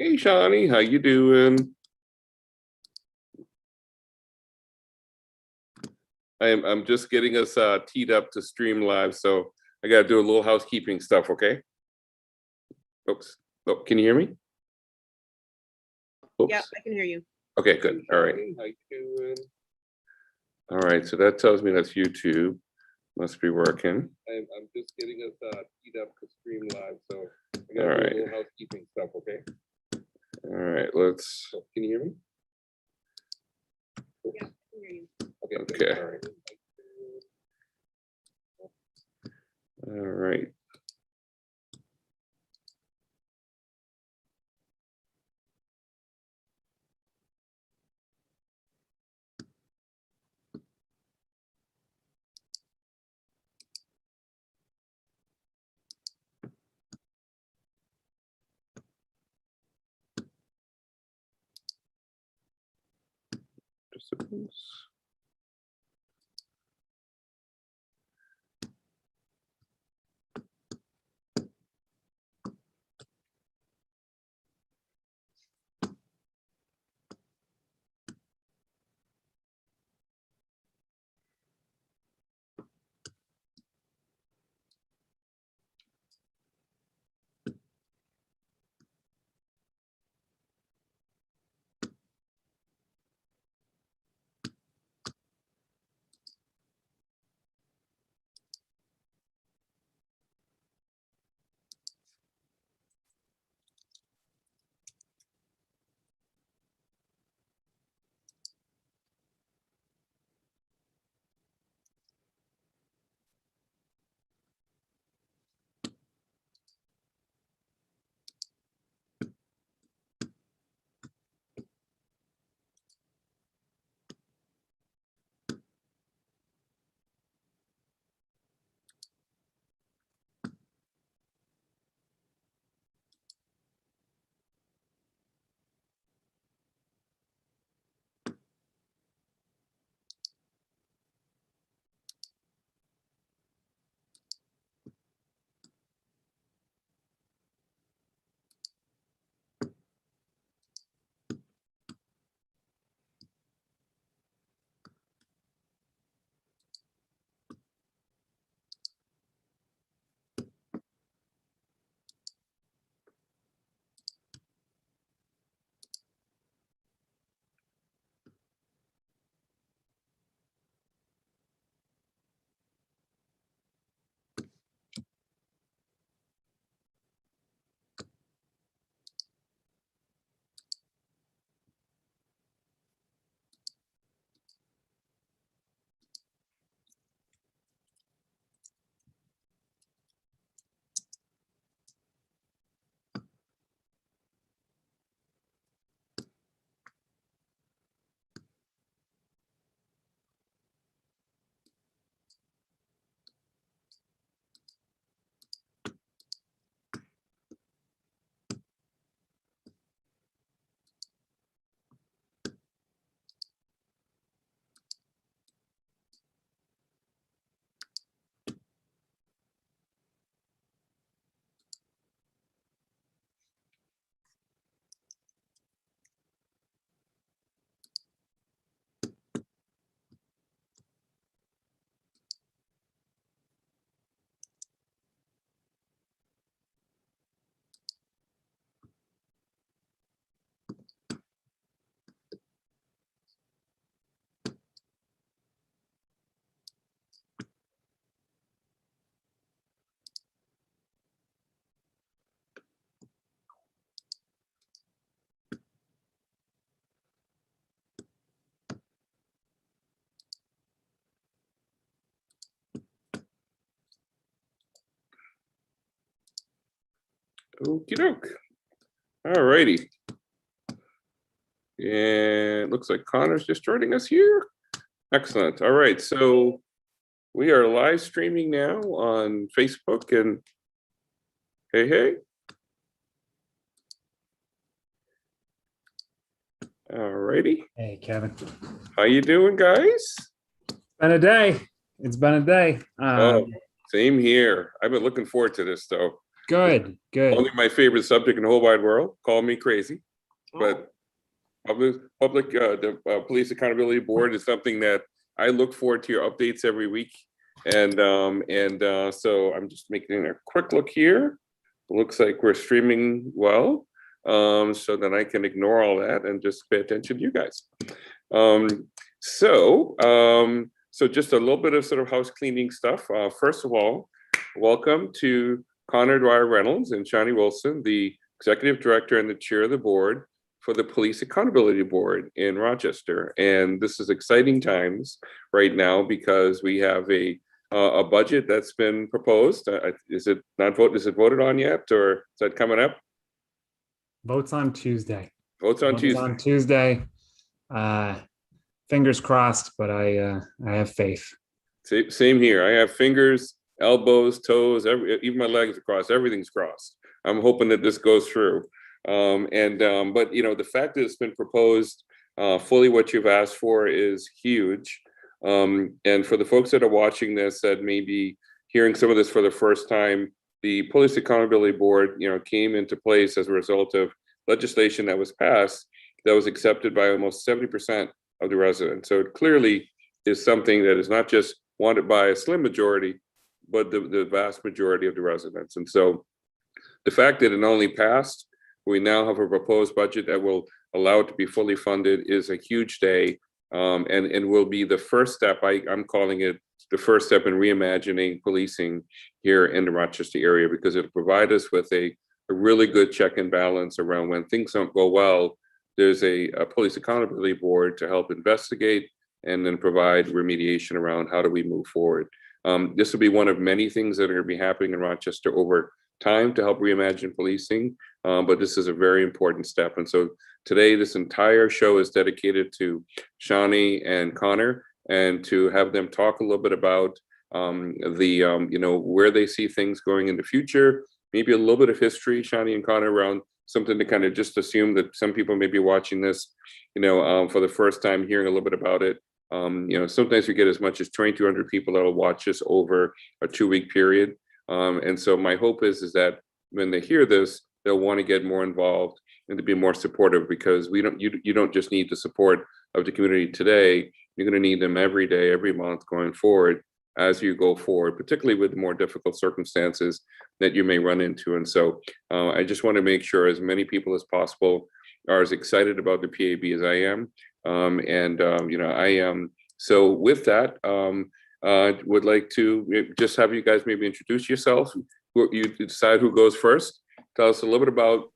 Hey, Shawnee, how you doing? I'm just getting us teed up to stream live, so I gotta do a little housekeeping stuff, okay? Oops. Oh, can you hear me? Oops. Yeah, I can hear you. Okay, good. All right. How you doing? All right, so that tells me that's YouTube. Must be working. I'm just getting us teed up to stream live, so I gotta do a little housekeeping stuff, okay? All right, let's. Can you hear me? Yeah, I can hear you. Okay. All right. Participants. Okie doke. All righty. And it looks like Connor's just joining us here. Excellent. All right. So we are live streaming now on Facebook and hey, hey. All righty. Hey, Kevin. How you doing, guys? Been a day. It's been a day. Oh, same here. I've been looking forward to this though. Good, good. Only my favorite subject in the whole wide world. Call me crazy, but the Police Accountability Board is something that I look forward to your updates every week. So I'm just making a quick look here. Looks like we're streaming well, so that I can ignore all that and just pay attention to you guys. So just a little bit of sort of house cleaning stuff. First of all, welcome to Connor Dwyer Reynolds and Shawnee Wilson, the Executive Director and the Chair of the Board for the Police Accountability Board in Rochester. And this is exciting times right now because we have a budget that's been proposed. Is it voted on yet, or is that coming up? Votes on Tuesday. Votes on Tuesday. On Tuesday. Fingers crossed, but I have faith. Same here. I have fingers, elbows, toes, even my legs are crossed. Everything's crossed. I'm hoping that this goes through. But the fact that it's been proposed, fully what you've asked for is huge. And for the folks that are watching this that may be hearing some of this for the first time, the Police Accountability Board, came into place as a result of legislation that was passed that was accepted by almost 70% of the residents. So it clearly is something that is not just wanted by a slim majority, but the vast majority of the residents. And so the fact that it not only passed, we now have a proposed budget that will allow it to be fully funded is a huge day, and will be the first step. I'm calling it the first step in reimagining policing here in the Rochester area, because it'll provide us with a really good check and balance around when things don't go well. There's a Police Accountability Board to help investigate and then provide remediation around how do we move forward. This will be one of many things that are going to be happening in Rochester over time to help reimagine policing, but this is a very important step. And so today, this entire show is dedicated to Shawnee and Connor, and to have them talk a little bit about where they see things going in the future, maybe a little bit of history, Shawnee and Connor, around something to kind of just assume that some people may be watching this, for the first time, hearing a little bit about it. Sometimes we get as much as 2,200 people that will watch this over a 2-week period. And so my hope is that when they hear this, they'll want to get more involved and to be more supportive, because you don't just need the support of the community today. You're going to need them every day, every month going forward as you go forward, particularly with more difficult circumstances that you may run into. And so I just want to make sure as many people as possible are as excited about the PAB as I am. I am. So with that, would like to just have you guys maybe introduce yourself. You decide who goes first. Tell us a little bit about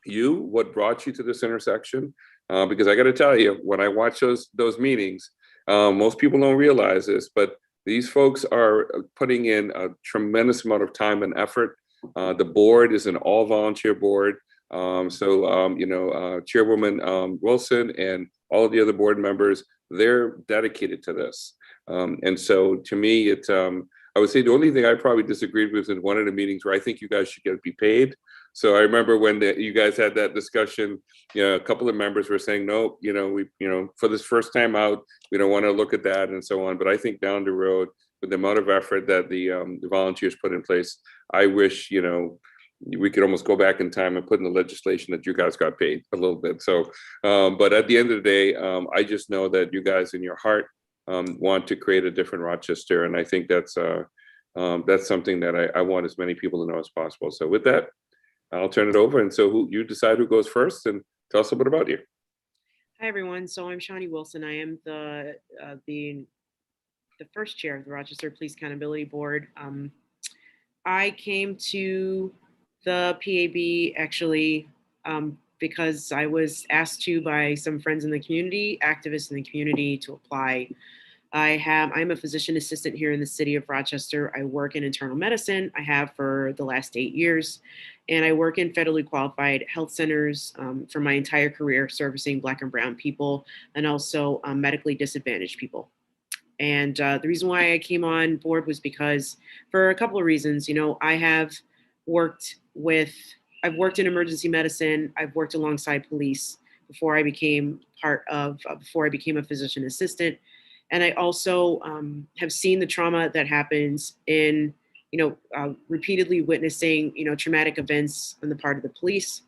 you, what brought you to this intersection. Because I got to tell you, when I watch those meetings, most people don't realize this, but these folks are putting in a tremendous amount of time and effort. The board is an all volunteer board. Chairwoman Wilson and all of the other board members, they're dedicated to this. And so to me, I would say the only thing I probably disagreed with in one of the meetings where I think you guys should be paid. So I remember when you guys had that discussion, a couple of members were saying, no, for this first time out, we don't want to look at that and so on. But I think down the road, with the amount of effort that the volunteers put in place, I wish, we could almost go back in time and put in the legislation that you guys got paid a little bit. So, but at the end of the day, I just know that you guys in your heart want to create a different Rochester. And I think that's something that I want as many people to know as possible. So with that, I'll turn it over. And so you decide who goes first, and tell us a bit about you. Hi, everyone. So I'm Shawnee Wilson. I am the first chair of the Rochester Police Accountability Board. I came to the PAB actually because I was asked to by some friends in the community, activists in the community, to apply. I'm a physician assistant here in the city of Rochester. I work in internal medicine. I have for the last 8 years, and I work in federally qualified health centers for my entire career, servicing Black and Brown people and also medically disadvantaged people. And the reason why I came on board was because, for a couple of reasons. I've worked in emergency medicine. I've worked alongside police before I became a physician assistant. And I also have seen the trauma that happens in repeatedly witnessing, traumatic events on the part of the police.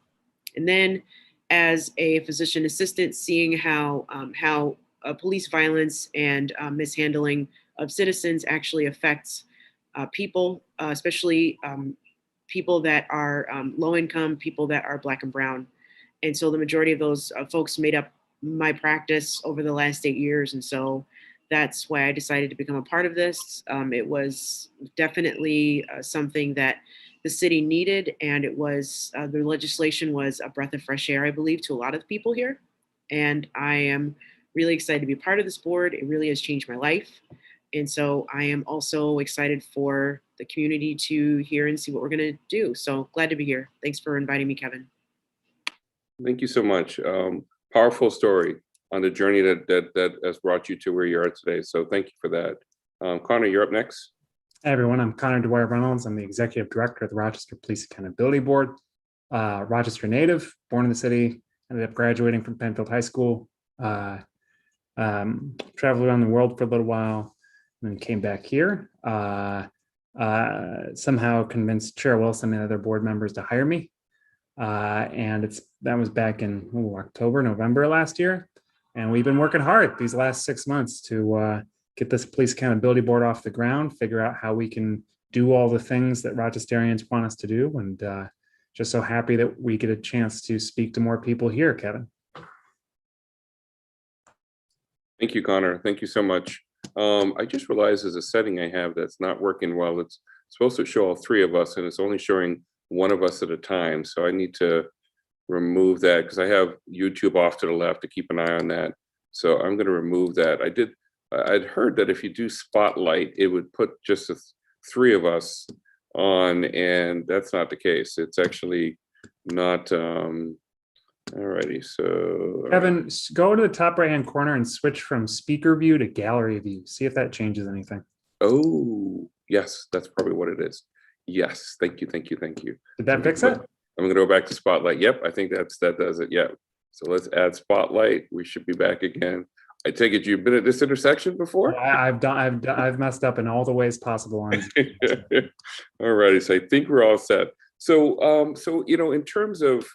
And then as a physician assistant, seeing how police violence and mishandling of citizens actually affects people, especially people that are low income, people that are Black and brown. And so the majority of those folks made up my practice over the last 8 years. And so that's why I decided to become a part of this. It was definitely something that the city needed, and it was the legislation was a breath of fresh air, I believe, to a lot of people here. And I am really excited to be part of this board. It really has changed my life. And so I am also excited for the community to hear and see what we're going to do. So glad to be here. Thanks for inviting me, Kevin. Thank you so much. Powerful story on the journey that has brought you to where you are today. So thank you for that. Connor, you're up next. Hey everyone, I'm Connor Dwyer Reynolds. I'm the Executive Director of the Rochester Police Accountability Board. Rochester native, born in the city, ended up graduating from Penfield High School, traveled around the world for a little while, and then came back here. Somehow convinced Chair Wilson and other board members to hire me. And that was back in October, November last year. And we've been working hard these last 6 months to get this police accountability board off the ground, figure out how we can do all the things that Rochesterians want us to do. And just so happy that we get a chance to speak to more people here, Kevin. Thank you, Connor. Thank you so much. I just realized there's a setting I have that's not working well. It's supposed to show all three of us, and it's only showing one of us at a time. So I need to remove that because I have YouTube off to the left to keep an eye on that. So I'm going to remove that. I'd heard that if you do spotlight, it would put just the three of us on, and that's not the case. It's actually not. Alrighty, so Kevin, go to the top right-hand corner and switch from speaker view to gallery view. See if that changes anything. Oh, yes, that's probably what it is. Yes, thank you. Did that fix it? I'm gonna go back to spotlight. Yep, I think that does it. Yep. So let's add spotlight. We should be back again. I take it you've been at this intersection before? I've messed up in all the ways possible. All righty, so I think we're all set. So, in terms of,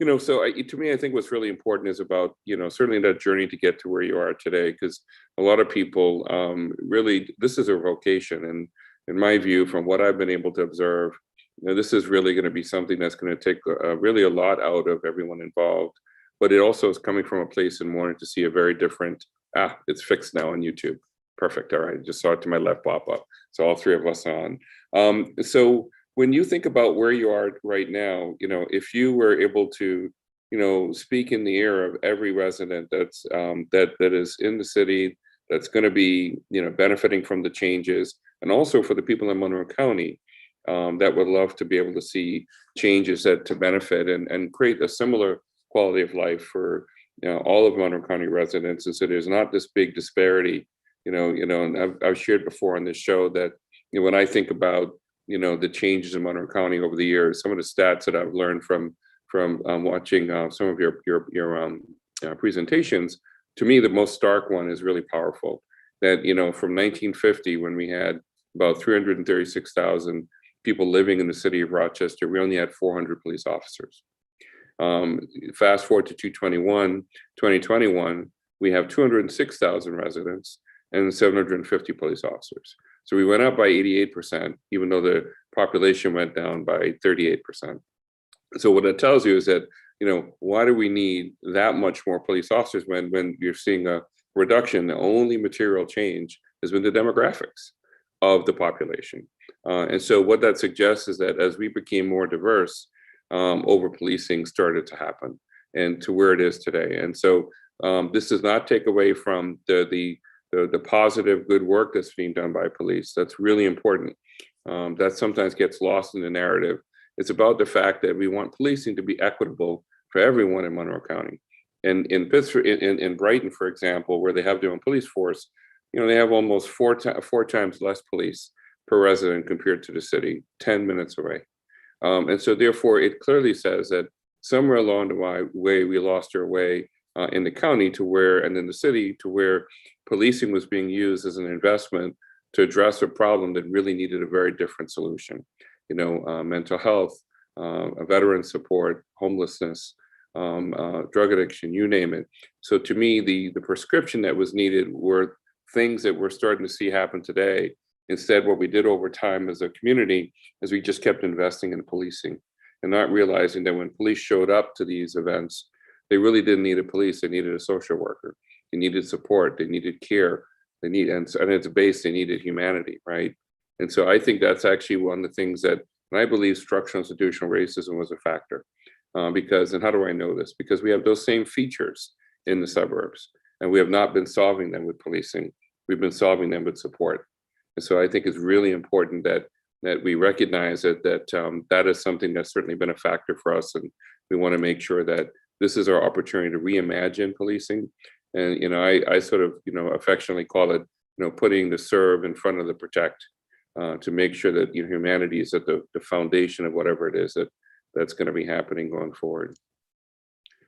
to me, I think what's really important is about, certainly that journey to get to where you are today, because a lot of people really, this is a vocation. And in my view, from what I've been able to observe, this is really going to be something that's going to take really a lot out of everyone involved. But it also is coming from a place in wanting to see a very different, it's fixed now on YouTube. Perfect. All right. Just saw it to my left pop up. So all three of us on. So when you think about where you are right now, if you were able to, speak in the ear of every resident that's that is in the city, that's going to be, benefiting from the changes, and also for the people in Monroe County that would love to be able to see changes to benefit and create a similar quality of life for all of Monroe County residents, and so there's not this big disparity. And I've shared before on this show that when I think about the changes in Monroe County over the years, some of the stats that I've learned from watching some of your presentations, to me the most stark one is really powerful. That from 1950, when we had about 336,000 people living in the city of Rochester, we only had 400 police officers. Fast forward to 2021, we have 206,000 residents and 750 police officers. So we went up by 88%, even though the population went down by 38%. So what it tells you is that, why do we need that much more police officers when you're seeing a reduction? The only material change has been the demographics of the population. And so what that suggests is that as we became more diverse, over policing started to happen and to where it is today. And so this does not take away from the positive good work that's being done by police. That's really important. That sometimes gets lost in the narrative. It's about the fact that we want policing to be equitable for everyone in Monroe County. And in Pittsburgh, in Brighton, for example, where they have their own police force, they have almost four times less police per resident compared to the city, 10 minutes away. And so therefore, it clearly says that somewhere along the way, we lost our way in the county to where, and in the city to where policing was being used as an investment to address a problem that really needed a very different solution. Mental health, veteran support, homelessness, drug addiction, you name it. So to me, the prescription that was needed were things that we're starting to see happen today. Instead, what we did over time as a community is we just kept investing in policing and not realizing that when police showed up to these events, they really didn't need a police. They needed a social worker. They needed support. They needed care. And at its base, they needed humanity, right? And so I think that's actually one of the things that, and I believe structural institutional racism was a factor. And how do I know this? Because we have those same features in the suburbs, and we have not been solving them with policing. We've been solving them with support. And so I think it's really important that we recognize that is something that's certainly been a factor for us, and we want to make sure that this is our opportunity to reimagine policing. And I sort of affectionately call it putting the serve in front of the protect, to make sure that humanity is at the foundation of whatever it is that's going to be happening going forward.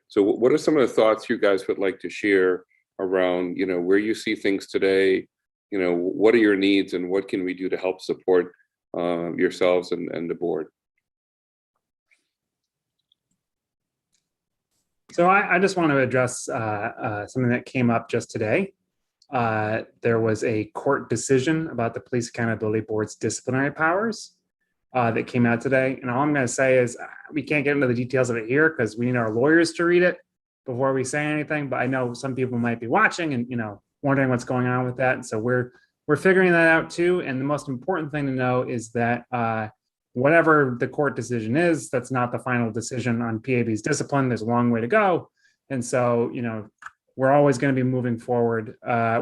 So what are some of the thoughts you guys would like to share around where you see things today? What are your needs, and what can we do to help support yourselves and the board? So I just want to address something that came up just today. There was a court decision about the Police Accountability Board's disciplinary powers that came out today. And all I'm going to say is we can't get into the details of it here because we need our lawyers to read it before we say anything. But I know some people might be watching and wondering what's going on with that. And so we're figuring that out too. And the most important thing to know is that whatever the court decision is, that's not the final decision on PAB's discipline. There's a long way to go. And so, we're always going to be moving forward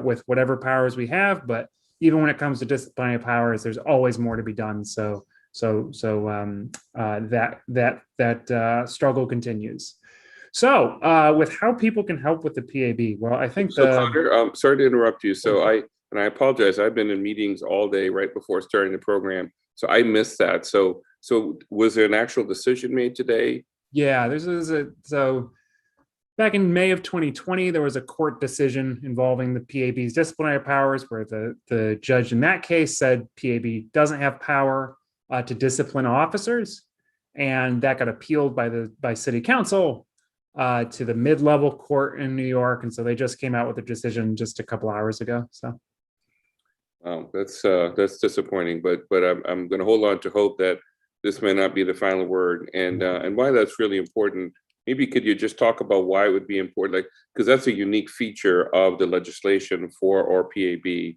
with whatever powers we have. But even when it comes to disciplinary powers, there's always more to be done. So that struggle continues. So with how people can help with the PAB, well, I think Connor, sorry to interrupt you. So I apologize. I've been in meetings all day right before starting the program, so I missed that. So was there an actual decision made today? Yeah, so back in May of 2020, there was a court decision involving the PAB's disciplinary powers, where the judge in that case said PAB doesn't have power to discipline officers, and that got appealed by City Council to the mid-level court in New York, and so they just came out with a decision just a couple hours ago. So, that's disappointing, but I'm going to hold on to hope that this may not be the final word, and why that's really important. Maybe could you just talk about why it would be important, because that's a unique feature of the legislation for our PAB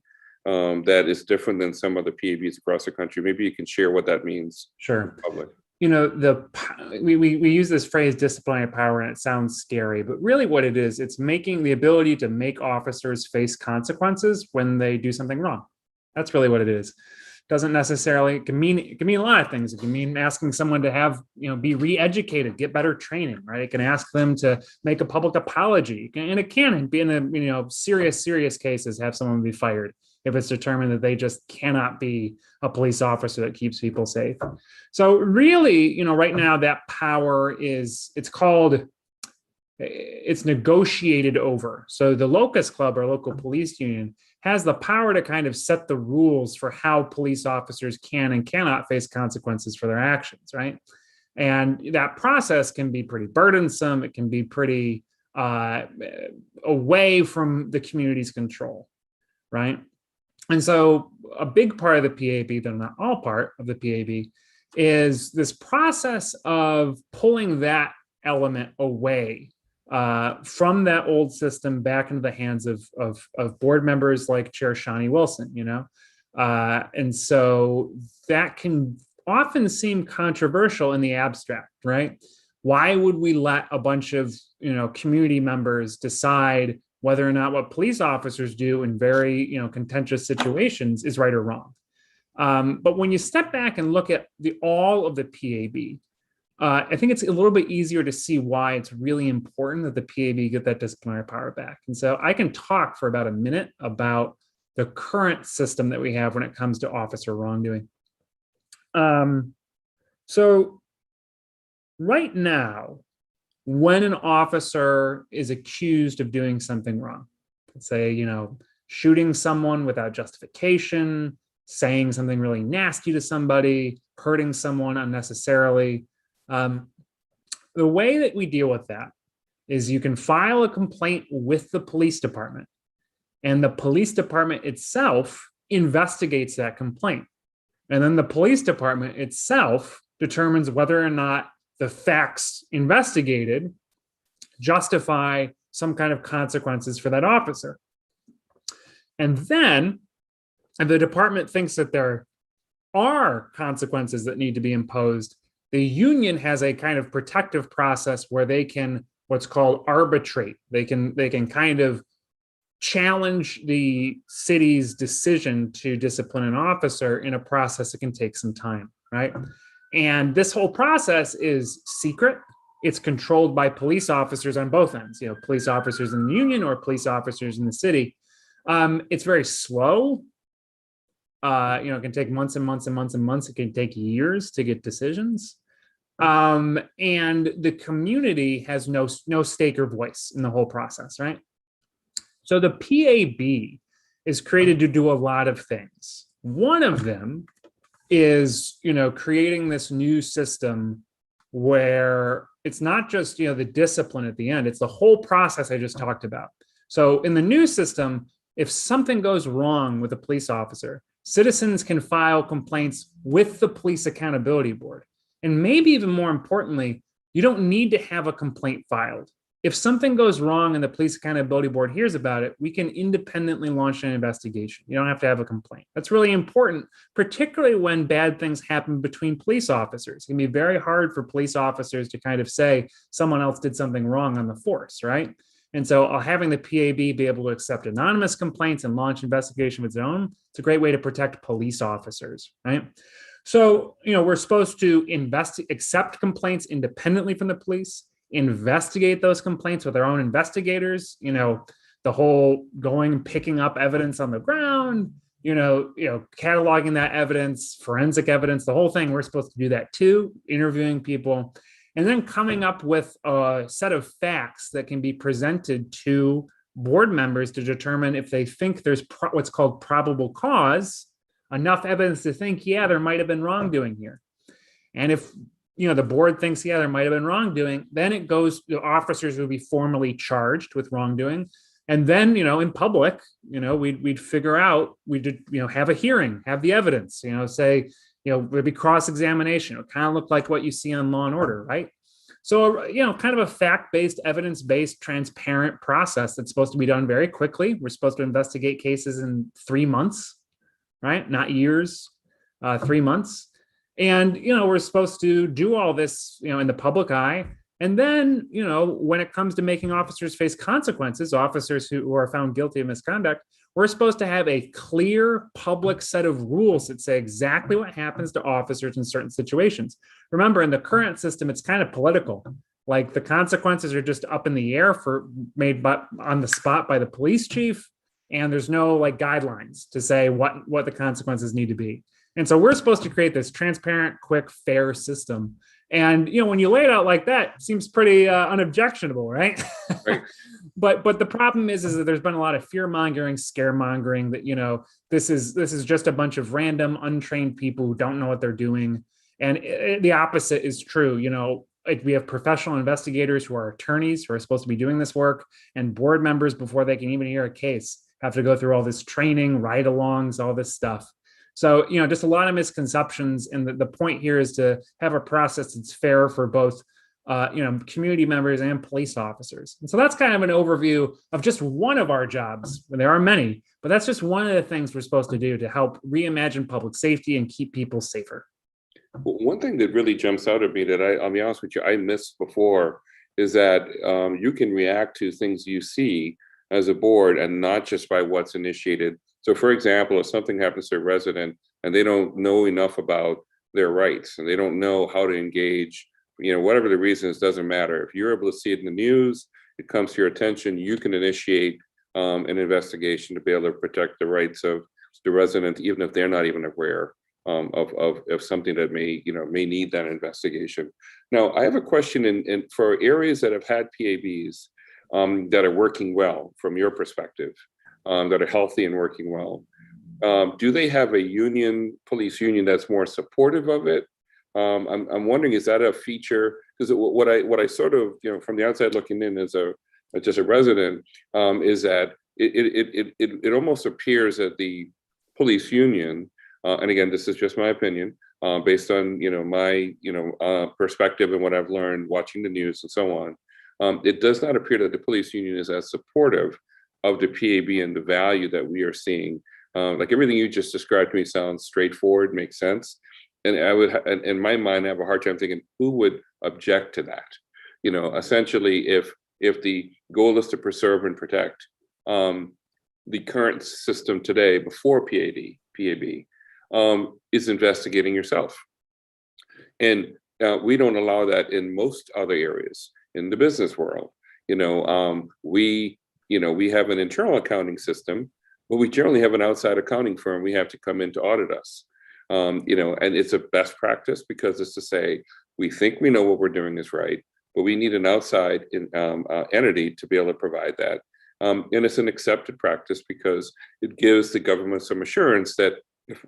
that is different than some other PABs across the country. Maybe you can share what that means. Sure. In public. We use this phrase disciplinary power, and it sounds scary, but really what it is, it's making the ability to make officers face consequences when they do something wrong. That's really what it is. Doesn't necessarily, it can mean a lot of things. It can mean asking someone to have, be re-educated, get better training, right? It can ask them to make a public apology, and it can be in a serious cases, have someone be fired if it's determined that they just cannot be a police officer that keeps people safe. So really, right now that power it's negotiated over. So the Locust Club, our local police union, has the power to kind of set the rules for how police officers can and cannot face consequences for their actions, right? And that process can be pretty burdensome. It can be pretty away from the community's control, right? And so a big part of the PAB, though not all part of the PAB, is this process of pulling that element away from that old system back into the hands of board members like Chair Shani Wilson, and so that can often seem controversial in the abstract, right? Why would we let a bunch of community members decide whether or not what police officers do in very contentious situations is right or wrong? But when you step back and look at all of the PAB, I think it's a little bit easier to see why it's really important that the PAB get that disciplinary power back. And so I can talk for about a minute about the current system that we have when it comes to officer wrongdoing. So right now, when an officer is accused of doing something wrong, let's say, shooting someone without justification, saying something really nasty to somebody, hurting someone unnecessarily. The way that we deal with that is you can file a complaint with the police department, and the police department itself investigates that complaint. And then the police department itself determines whether or not the facts investigated justify some kind of consequences for that officer. And then if the department thinks that there are consequences that need to be imposed, the union has a kind of protective process where they can what's called arbitrate. They can kind of challenge the city's decision to discipline an officer in a process that can take some time, right? And this whole process is secret. It's controlled by police officers on both ends, police officers in the union or police officers in the city. It's very slow. It can take months and months and months and months. It can take years to get decisions. And the community has no stake or voice in the whole process, right? So the PAB is created to do a lot of things. One of them is, creating this new system where it's not just, the discipline at the end, it's the whole process I just talked about. So in the new system, if something goes wrong with a police officer, citizens can file complaints with the Police Accountability Board. And maybe even more importantly, you don't need to have a complaint filed. If something goes wrong and the Police Accountability Board hears about it, we can independently launch an investigation. You don't have to have a complaint. That's really important, particularly when bad things happen between police officers. It can be very hard for police officers to kind of say someone else did something wrong on the force, right? And so having the PAB be able to accept anonymous complaints and launch investigation of its own, it's a great way to protect police officers, right? So, we're supposed to accept complaints independently from the police, investigate those complaints with our own investigators, the whole going and picking up evidence on the ground, cataloging that evidence, forensic evidence, the whole thing. We're supposed to do that too, interviewing people, and then coming up with a set of facts that can be presented to board members to determine if they think there's what's called probable cause, enough evidence to think, there might have been wrongdoing here. And if the board thinks, there might have been wrongdoing, then it goes, the officers would be formally charged with wrongdoing. And then, in public, we'd figure out, we'd, have a hearing, have the evidence, say, there'd be cross-examination. It kind of looked like what you see on Law and Order, right? So, kind of a fact-based, evidence-based, transparent process that's supposed to be done very quickly. We're supposed to investigate cases in 3 months, right? Not years, 3 months. And, we're supposed to do all this, in the public eye. And then, when it comes to making officers face consequences, officers who are found guilty of misconduct, we're supposed to have a clear public set of rules that say exactly what happens to officers in certain situations. Remember, in the current system, it's kind of political. Like the consequences are just up in the air made on the spot by the police chief. And there's no guidelines to say what the consequences need to be. And so we're supposed to create this transparent, quick, fair system. And, when you lay it out like that, it seems pretty unobjectionable, right? Right. But the problem is that there's been a lot of fear mongering, scaremongering that, this is just a bunch of random, untrained people who don't know what they're doing. And the opposite is true. We have professional investigators who are attorneys who are supposed to be doing this work, and board members, before they can even hear a case, have to go through all this training, ride-alongs, all this stuff. So, just a lot of misconceptions. And the point here is to have a process that's fair for both, community members and police officers. And so that's kind of an overview of just one of our jobs. There are many, but that's just one of the things we're supposed to do to help reimagine public safety and keep people safer. One thing that really jumps out at me that I'll be honest with you, I missed before is that you can react to things you see as a board and not just by what's initiated. So for example, if something happens to a resident and they don't know enough about their rights and they don't know how to engage, whatever the reasons, doesn't matter. If you're able to see it in the news, it comes to your attention, you can initiate an investigation to be able to protect the rights of the resident, even if they're not even aware of something that may need that investigation. Now, I have a question for areas that have had PABs that are working well from your perspective. that are healthy and working well. Do they have a union, police union, that's more supportive of it? I'm wondering, is that a feature? Because what I sort of, from the outside looking in as just a resident, is that it almost appears that the police union, and again, this is just my opinion, based on my perspective and what I've learned watching the news and so on. It does not appear that the police union is as supportive of the PAB and the value that we are seeing. Like everything you just described to me sounds straightforward, makes sense. And I would, in my mind, I have a hard time thinking who would object to that. Essentially, if the goal is to preserve and protect the current system today before PAB is investigating yourself. And we don't allow that in most other areas in the business world. We have an internal accounting system, but we generally have an outside accounting firm we have to come in to audit us. And it's a best practice because it's to say, we think we know what we're doing is right, but we need an outside entity to be able to provide that. And it's an accepted practice because it gives the government some assurance that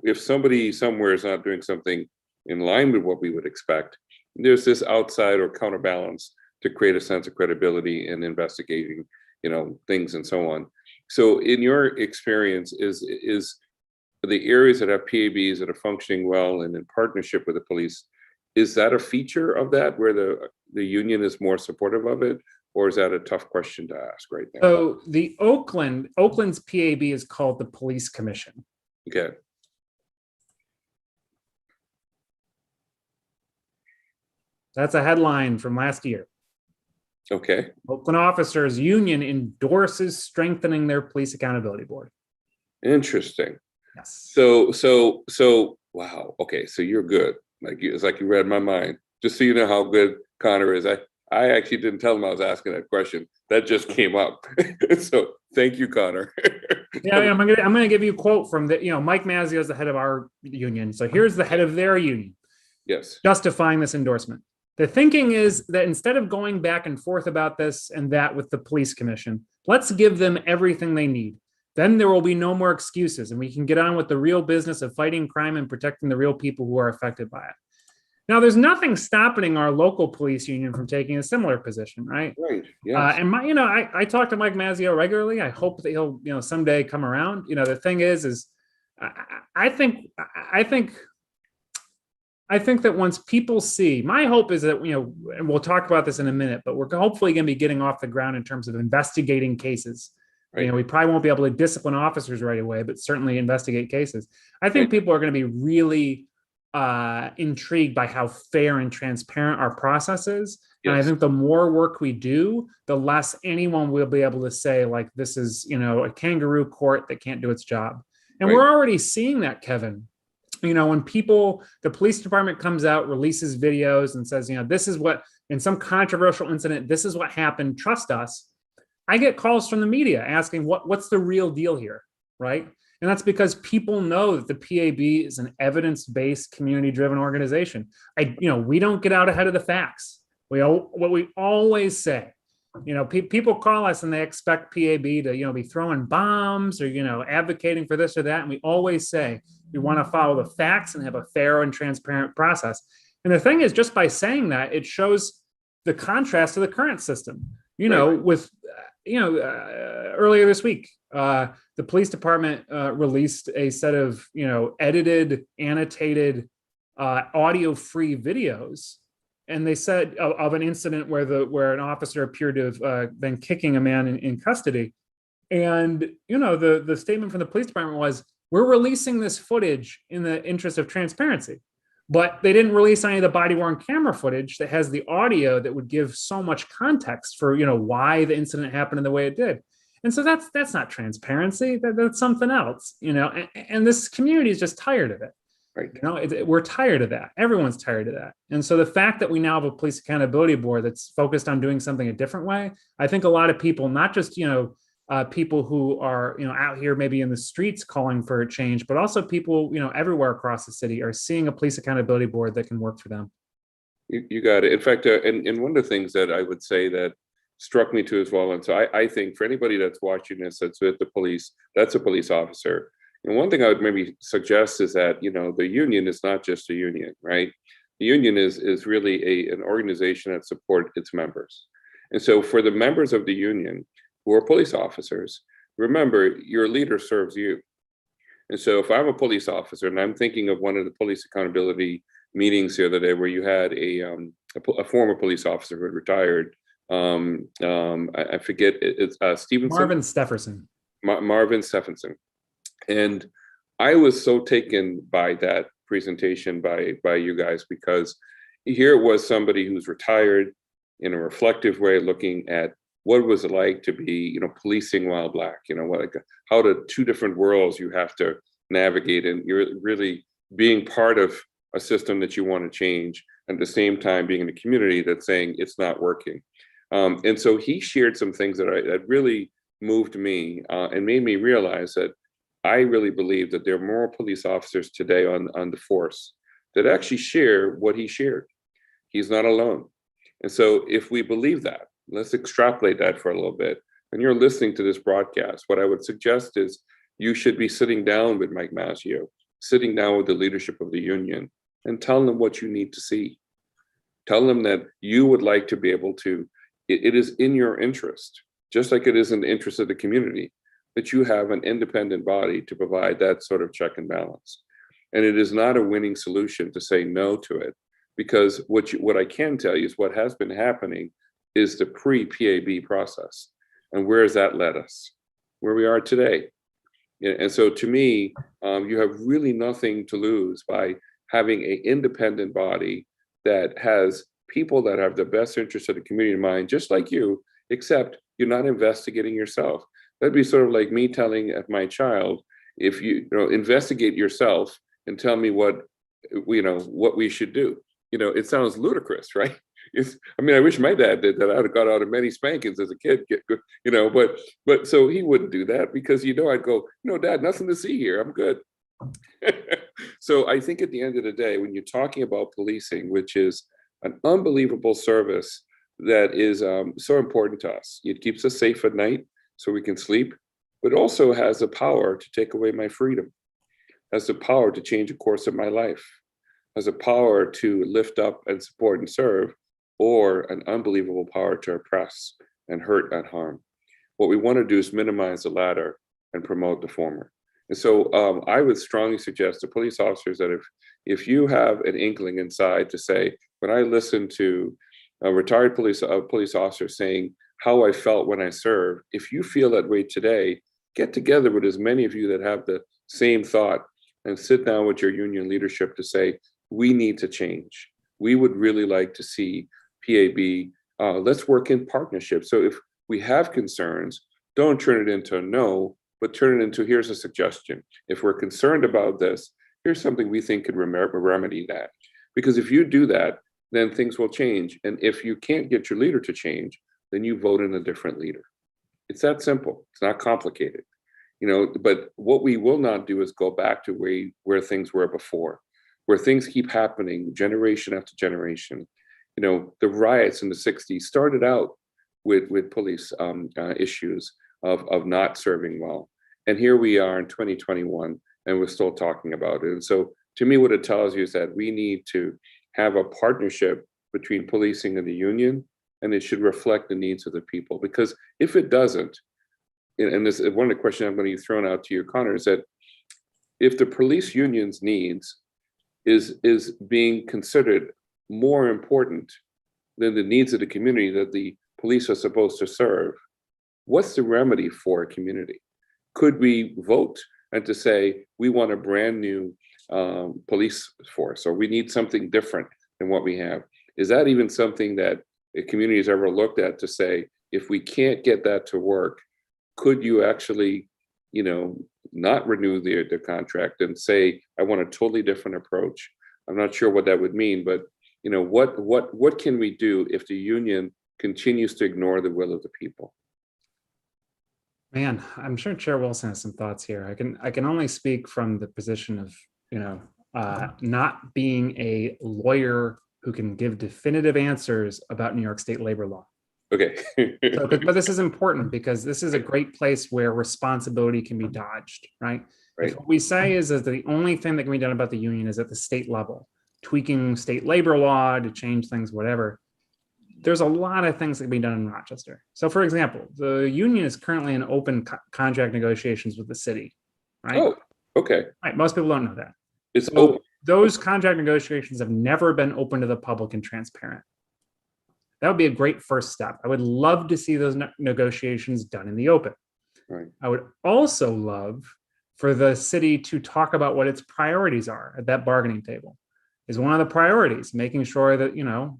if somebody somewhere is not doing something in line with what we would expect, there's this outside or counterbalance to create a sense of credibility in investigating, things and so on. So in your experience, is the areas that have PABs that are functioning well and in partnership with the police, is that a feature of that where the union is more supportive of it? Or is that a tough question to ask right now? So the Oakland's PAB is called the Police Commission. Okay. That's a headline from last year. Okay. Oakland Officers Union endorses strengthening their police accountability board. Interesting. Yes. So wow. Okay. So you're good. It's like you read my mind. Just so you know how good Connor is. I actually didn't tell him I was asking that question. That just came up. So thank you, Connor. Yeah, I'm gonna give you a quote from Mike Mazzio is the head of our union. So here's the head of their union. Yes. Justifying this endorsement. The thinking is that instead of going back and forth about this and that with the police commission, let's give them everything they need. Then there will be no more excuses and we can get on with the real business of fighting crime and protecting the real people who are affected by it. Now, there's nothing stopping our local police union from taking a similar position, right? Right. Yes. And I talk to Mike Mazzio regularly. I hope that he'll, someday come around. The thing is I think that once people see, my hope is that, and we'll talk about this in a minute, but we're hopefully going to be getting off the ground in terms of investigating cases. Right. We probably won't be able to discipline officers right away, but certainly investigate cases. I think people are going to be really intrigued by how fair and transparent our process is. Yes. And I think the more work we do, the less anyone will be able to say, like, this is, a kangaroo court that can't do its job. And we're already seeing that, Kevin. When the police department comes out, releases videos and says, this is what, in some controversial incident, this is what happened, trust us. I get calls from the media asking what's the real deal here, right? And that's because people know that the PAB is an evidence-based, community-driven organization. We don't get out ahead of the facts. What we always say, people call us and they expect PAB to, be throwing bombs or, advocating for this or that. And we always say, we want to follow the facts and have a fair and transparent process. And the thing is, just by saying that, it shows the contrast to the current system, with, earlier this week, the police department released a set of, edited, annotated, audio-free videos. And they said of an incident where an officer appeared to have been kicking a man in custody. And, the statement from the police department was, we're releasing this footage in the interest of transparency. But they didn't release any of the body-worn camera footage that has the audio that would give so much context for, why the incident happened in the way it did. And so that's not transparency. That's something else, and this community is just tired of it. Right. We're tired of that. Everyone's tired of that. And so the fact that we now have a police accountability board that's focused on doing something a different way, I think a lot of people, not just, people who are, out here maybe in the streets calling for a change, but also people, everywhere across the city are seeing a police accountability board that can work for them. You got it. In fact, and one of the things that I would say that struck me too as well. And so I think for anybody that's watching this, that's with the police, that's a police officer. And one thing I would maybe suggest is that, the union is not just a union, right? The union is really an organization that supports its members. And so for the members of the union who are police officers, remember, your leader serves you. And so if I'm a police officer, and I'm thinking of one of the police accountability meetings the other day where you had a former police officer who had retired. I forget, it's Stevenson? Marvin Stephenson. Marvin Stephenson. And I was so taken by that presentation by you guys, because here was somebody who's retired in a reflective way, looking at what was it like to be, policing while Black, how the two different worlds you have to navigate, and you're really being part of a system that you want to change, and at the same time being in a community that's saying it's not working. And so he shared some things that really moved me and made me realize that I really believe that there are more police officers today on the force that actually share what he shared. He's not alone. And so if we believe that, let's extrapolate that for a little bit. When you're listening to this broadcast, what I would suggest is you should be sitting down with Mike Maggio, sitting down with the leadership of the union, and telling them what you need to see. Tell them that you would like to be able to, it is in your interest, just like it is in the interest of the community, that you have an independent body to provide that sort of check and balance. And it is not a winning solution to say no to it, because what I can tell you is what has been happening is the pre-PAB process. And where has that led us? Where we are today. And so to me, you have really nothing to lose by having an independent body that has people that have the best interest of the community in mind, just like you, except you're not investigating yourself. That'd be sort of like me telling my child, if you investigate yourself and tell me what we should do. It sounds ludicrous, right? I wish my dad did that. I'd have got out of many spankings as a kid, but so he wouldn't do that, because I'd go, Dad, nothing to see here. I'm good. So I think at the end of the day, when you're talking about policing, which is an unbelievable service that is so important to us, it keeps us safe at night so we can sleep, but also has the power to take away my freedom, has the power to change the course of my life, has a power to lift up and support and serve, or an unbelievable power to oppress and hurt and harm. What we want to do is minimize the latter and promote the former. And so I would strongly suggest to police officers that if you have an inkling inside to say, when I listen to a retired police officer saying how I felt when I served, if you feel that way today, get together with as many of you that have the same thought and sit down with your union leadership to say, we need to change. We would really like to see PAB, let's work in partnership. So if we have concerns, don't turn it into a no, but turn it into, here's a suggestion. If we're concerned about this, here's something we think could remedy that. Because if you do that, then things will change. And if you can't get your leader to change, then you vote in a different leader. It's that simple. It's not complicated. But what we will not do is go back to where things were before, where things keep happening generation after generation. The riots in the 60s started out with police issues of not serving well. And here we are in 2021, and we're still talking about it. And so to me, what it tells you is that we need to have a partnership between policing and the union, and it should reflect the needs of the people. Because if it doesn't, and this is one of the questions I'm going to throw out to you, Connor, is that if the police union's needs is being considered more important than the needs of the community that the police are supposed to serve, what's the remedy for a community? Could we vote and to say, we want a brand new police force, or we need something different than what we have? Is that even something that a community has ever looked at to say, if we can't get that to work, could you actually, not renew the contract and say, I want a totally different approach? I'm not sure what that would mean, but what can we do if the union continues to ignore the will of the people? Man, I'm sure Chair Wilson has some thoughts here. I can only speak from the position of, not being a lawyer who can give definitive answers about New York State labor law. Okay. But this is important because this is a great place where responsibility can be dodged, right? Right. If what we say is that the only thing that can be done about the union is at the state level, tweaking state labor law to change things, whatever, there's a lot of things that can be done in Rochester. So, for example, the union is currently in open contract negotiations with the city, right? Oh, okay. Right. Most people don't know that. It's So open. those contract negotiations have never been open to the public and transparent. That would be a great first step. I would love to see those negotiations done in the open. Right. I would also love for the city to talk about what its priorities are at that bargaining table. Is one of the priorities making sure that, you know,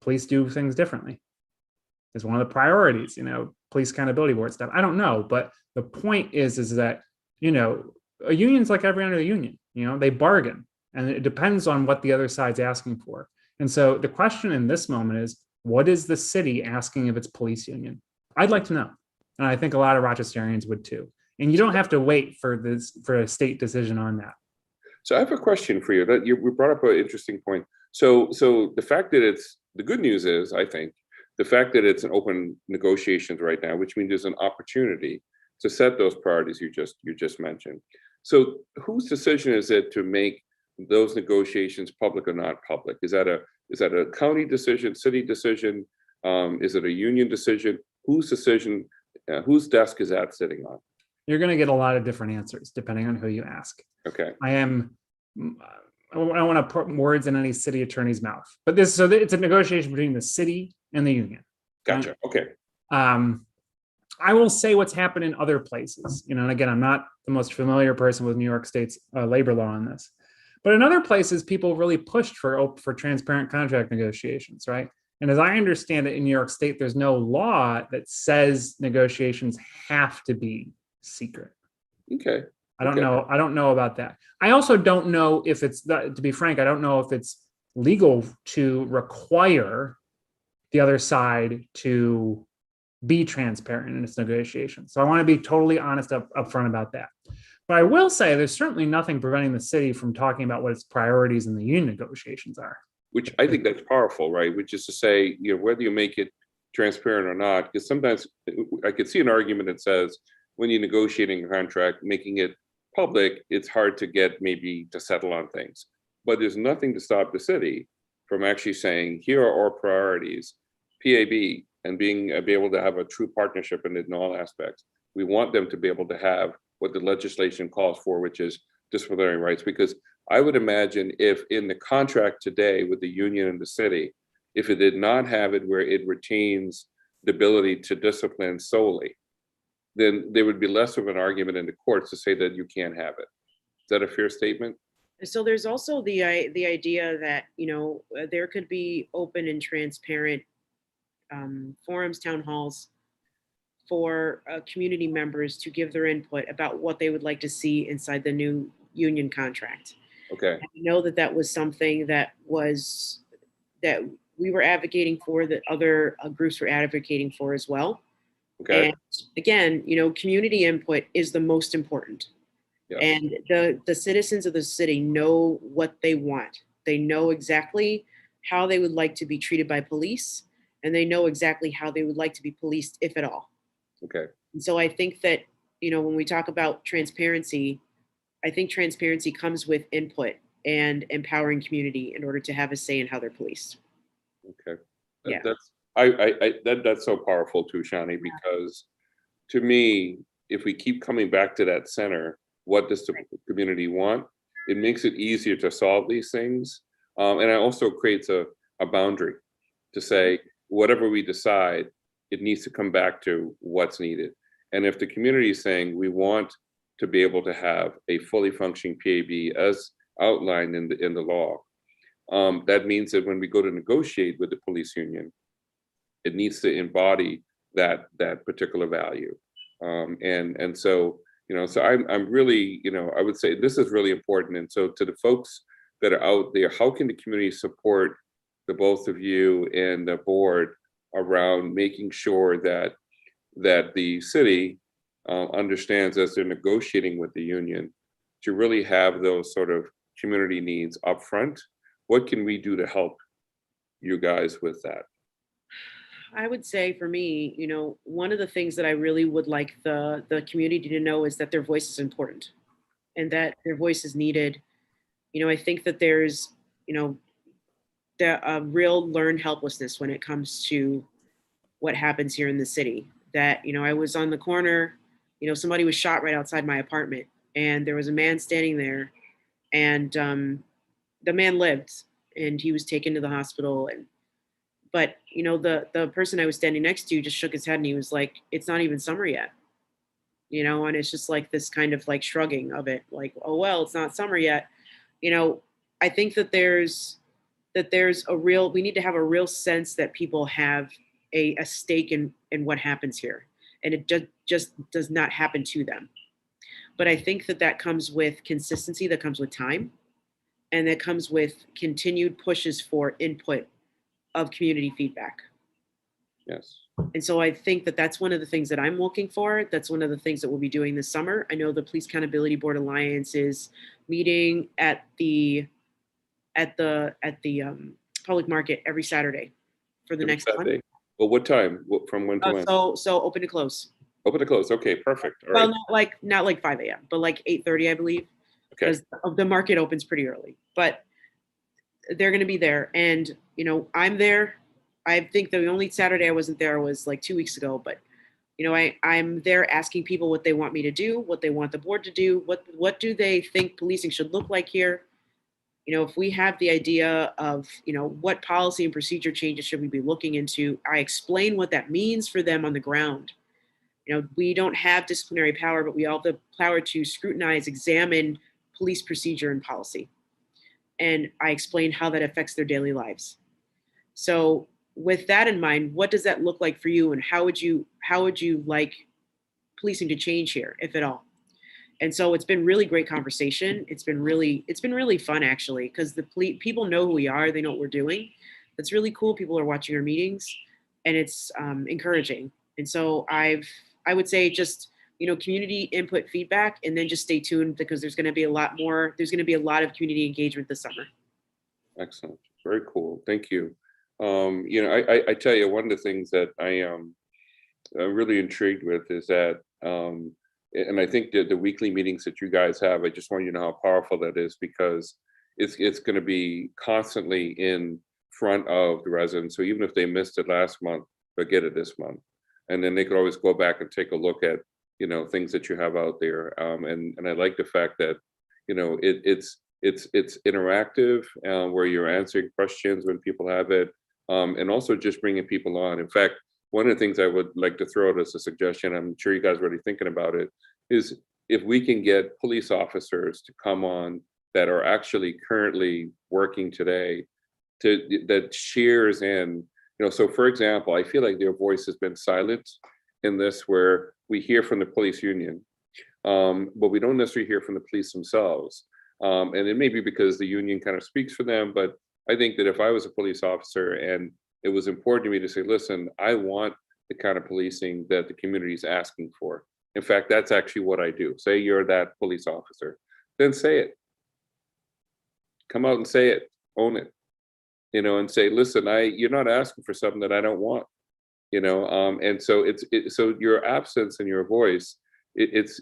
police do things differently? Is one of the priorities, you know, police accountability board stuff? I don't know, but the point is that, you know, a union's like every other union, you know, they bargain and it depends on what the other side's asking for. And so the question in this moment is, what is the city asking of its police union? I'd like to know. And I think a lot of Rochesterians would too. And you don't have to wait for a state decision on that. So I have a question for you. That you brought up an interesting point. So the fact that the good news is, I think, the fact that it's an open negotiations right now, which means there's an opportunity to set those priorities you just mentioned. So whose decision is it to make those negotiations public or not public? Is that a county decision, city decision? Is it a union decision? Whose decision? Whose desk is that sitting on? You're going to get a lot of different answers depending on who you ask. Okay. I don't want to put words in any city attorney's mouth, but it's a negotiation between the city and the union. Gotcha. Okay. I will say what's happened in other places, you know, and again, I'm not the most familiar person with New York State's labor law on this, but in other places, people really pushed for transparent contract negotiations, right? And as I understand it, in New York State, there's no law that says negotiations have to be secret. Okay. I don't know. I don't know about that. I also don't know if it's, to be frank, I don't know if it's legal to require the other side to be transparent in its negotiations. So I want to be totally honest up front about that. But I will say there's certainly nothing preventing the city from talking about what its priorities in the union negotiations are. Which I think that's powerful, right? Which is to say, you know, whether you make it transparent or not, because sometimes I could see an argument that says when you're negotiating a contract, making it public, it's hard to get maybe to settle on things. But there's nothing to stop the city from actually saying, here are our priorities, PAB, and be able to have a true partnership in all aspects. We want them to be able to have what the legislation calls for, which is disciplinary rights. Because I would imagine if in the contract today with the union and the city, if it did not have it where it retains the ability to discipline solely, then there would be less of an argument in the courts to say that you can't have it. Is that a fair statement? So there's also the idea that, you know, there could be open and transparent forums, town halls for community members to give their input about what they would like to see inside the new union contract. Okay. I know that was something that we were advocating for, that other groups were advocating for as well. Okay. And again, you know, community input is the most important. Yes. And the citizens of the city know what they want. They know exactly how they would like to be treated by police, and they know exactly how they would like to be policed, if at all. Okay. And so I think that, you know, when we talk about transparency, I think transparency comes with input and empowering community in order to have a say in how they're policed. Okay. Yeah. That's so powerful too, Shani, because to me, if we keep coming back to that center, what does the community want? It makes it easier to solve these things. And it also creates a boundary to say, whatever we decide, it needs to come back to what's needed. And if the community is saying we want to be able to have a fully functioning PAB as outlined in the law, that means that when we go to negotiate with the police union, it needs to embody that particular value. And so, you know, so I'm really, you know, I would say this is really important. And so to the folks that are out there, how can the community support the both of you and the board around making sure that the city understands as they're negotiating with the union to really have those sort of community needs up front? What can we do to help you guys with that? I would say for me, one of the things that I really would like the community to know is that their voice is important and that their voice is needed. I think that there's, you know, a real learned helplessness when it comes to what happens here in the city. That, I was on the corner, somebody was shot right outside my apartment, and there was a man standing there, and the man lived, and he was taken to the hospital. And but the person I was standing next to just shook his head and he was like, "It's not even summer yet." And it's just like this kind of like shrugging of it, like, "Oh well, it's not summer yet." You know, I think that there's a real we need to have a real sense that people have a stake in what happens here, and it just does not happen to them. But I think that comes with consistency, that comes with time, and that comes with continued pushes for input of community feedback. Yes. And so I think that that's one of the things that I'm looking for. That's one of the things that we'll be doing this summer. I know the Police Accountability Board Alliance is meeting at the public market every Saturday for the Every next month. Saturday. Well, what time? From when to when? So open to close. Open to close. Okay, perfect. All Well, right. not like 5 a.m., but like 8:30, I believe, Okay. because the market opens pretty early. But they're going to be there, and I'm there. I think the only Saturday I wasn't there was like 2 weeks ago, but I'm there asking people what they want me to do, what they want the board to do, what do they think policing should look like here. If we have the idea of what policy and procedure changes should we be looking into, I explain what that means for them on the ground. We don't have disciplinary power, but we all have the power to scrutinize, examine police procedure and policy. And I explain how that affects their daily lives. So with that in mind, what does that look like for you, and how would you like policing to change here, if at all? And so it's been really great conversation. It's been really fun, actually, because the people know who we are, they know what we're doing. That's really cool. People are watching our meetings, and it's encouraging. And so I would say just community input, feedback, and then just stay tuned, because there's going to be a lot more. There's going to be a lot of community engagement this summer. Excellent. Very cool. Thank you. I tell you, one of the things that I'm really intrigued with is that, and I think that the weekly meetings that you guys have, I just want you to know how powerful that is, because it's going to be constantly in front of the residents. So even if they missed it last month, they'll get it this month, and then they could always go back and take a look at things that you have out there. And I like the fact that it's interactive, where you're answering questions when people have it, and also just bringing people on. In fact, one of the things I would like to throw out as a suggestion, I'm sure you guys are already thinking about it, is if we can get police officers to come on that are actually currently working today, that shares in, so for example, I feel like their voice has been silent in this, where we hear from the police union, but we don't necessarily hear from the police themselves. And it may be because the union kind of speaks for them, but I think that if I was a police officer and it was important to me to say, listen, I want the kind of policing that the community is asking for. In fact, that's actually what I do. Say you're that police officer, then say it. Come out and say it, own it, and say, listen, you're not asking for something that I don't want, and so so your absence and your voice, it's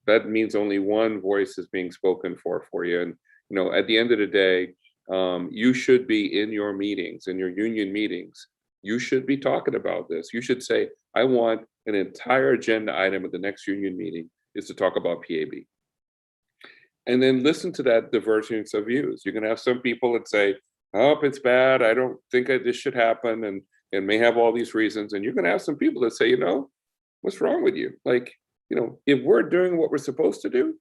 that means only one voice is being spoken for you. And at the end of the day, you should be in your meetings, in your union meetings. You should be talking about this. You should say, I want an entire agenda item at the next union meeting is to talk about PAB. And then listen to that divergence of views. You're going to have some people that say, oh, it's bad. I don't think this should happen, and may have all these reasons. And you're going to have some people that say, what's wrong with you? Like, if we're doing what we're supposed to do,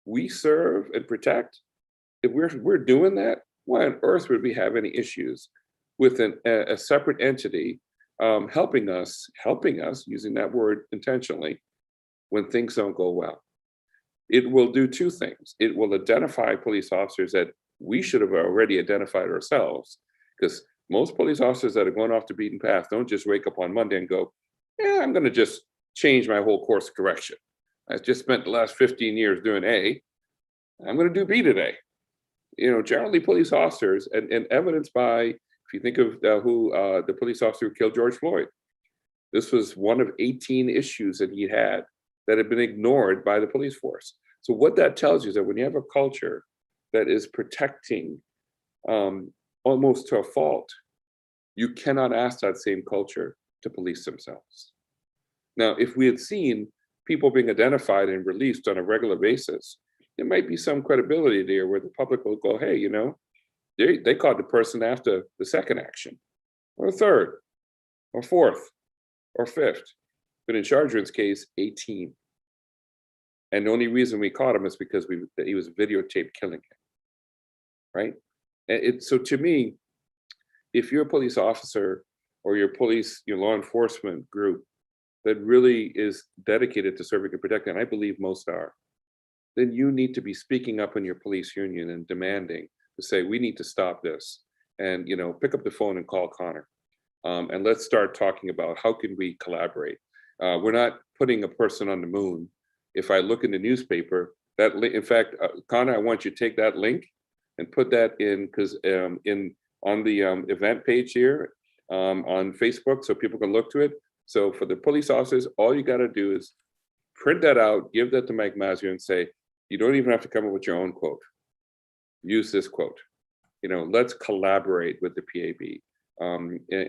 we serve and protect. If we're doing that, why on earth would we have any issues with a separate entity helping us, using that word intentionally, when things don't go well? It will do two things. It will identify police officers that we should have already identified ourselves, because most police officers that are going off the beaten path don't just wake up on Monday and go, I'm going to just change my whole course of correction. I just spent the last 15 years doing A. I'm going to do B today. Generally police officers, and evidenced by If you think of who the police officer who killed George Floyd, this was one of 18 issues that he had that had been ignored by the police force. So what that tells you is that when you have a culture that is protecting almost to a fault, you cannot ask that same culture to police themselves. Now, if we had seen people being identified and released on a regular basis, there might be some credibility there where the public will go, hey, you know, they caught the person after the second action, or third, or fourth, or fifth. But in Chardrin's case, 18. And the only reason we caught him is because he was videotaped killing him, right? And so to me, if you're a police officer or your law enforcement group that really is dedicated to serving and protecting, and I believe most are, then you need to be speaking up in your police union and demanding to say, we need to stop this. And, you know, pick up the phone and call Connor. And let's start talking about how can we collaborate. We're not putting a person on the moon. If I look in the newspaper, in fact, Connor, I want you to take that link and put that in, because on the event page here on Facebook, so people can look to it. So for the police officers, all you got to do is print that out, give that to Mike Mazzeo, and say, you don't even have to come up with your own quote. Use this quote. You know, let's collaborate with the PAB.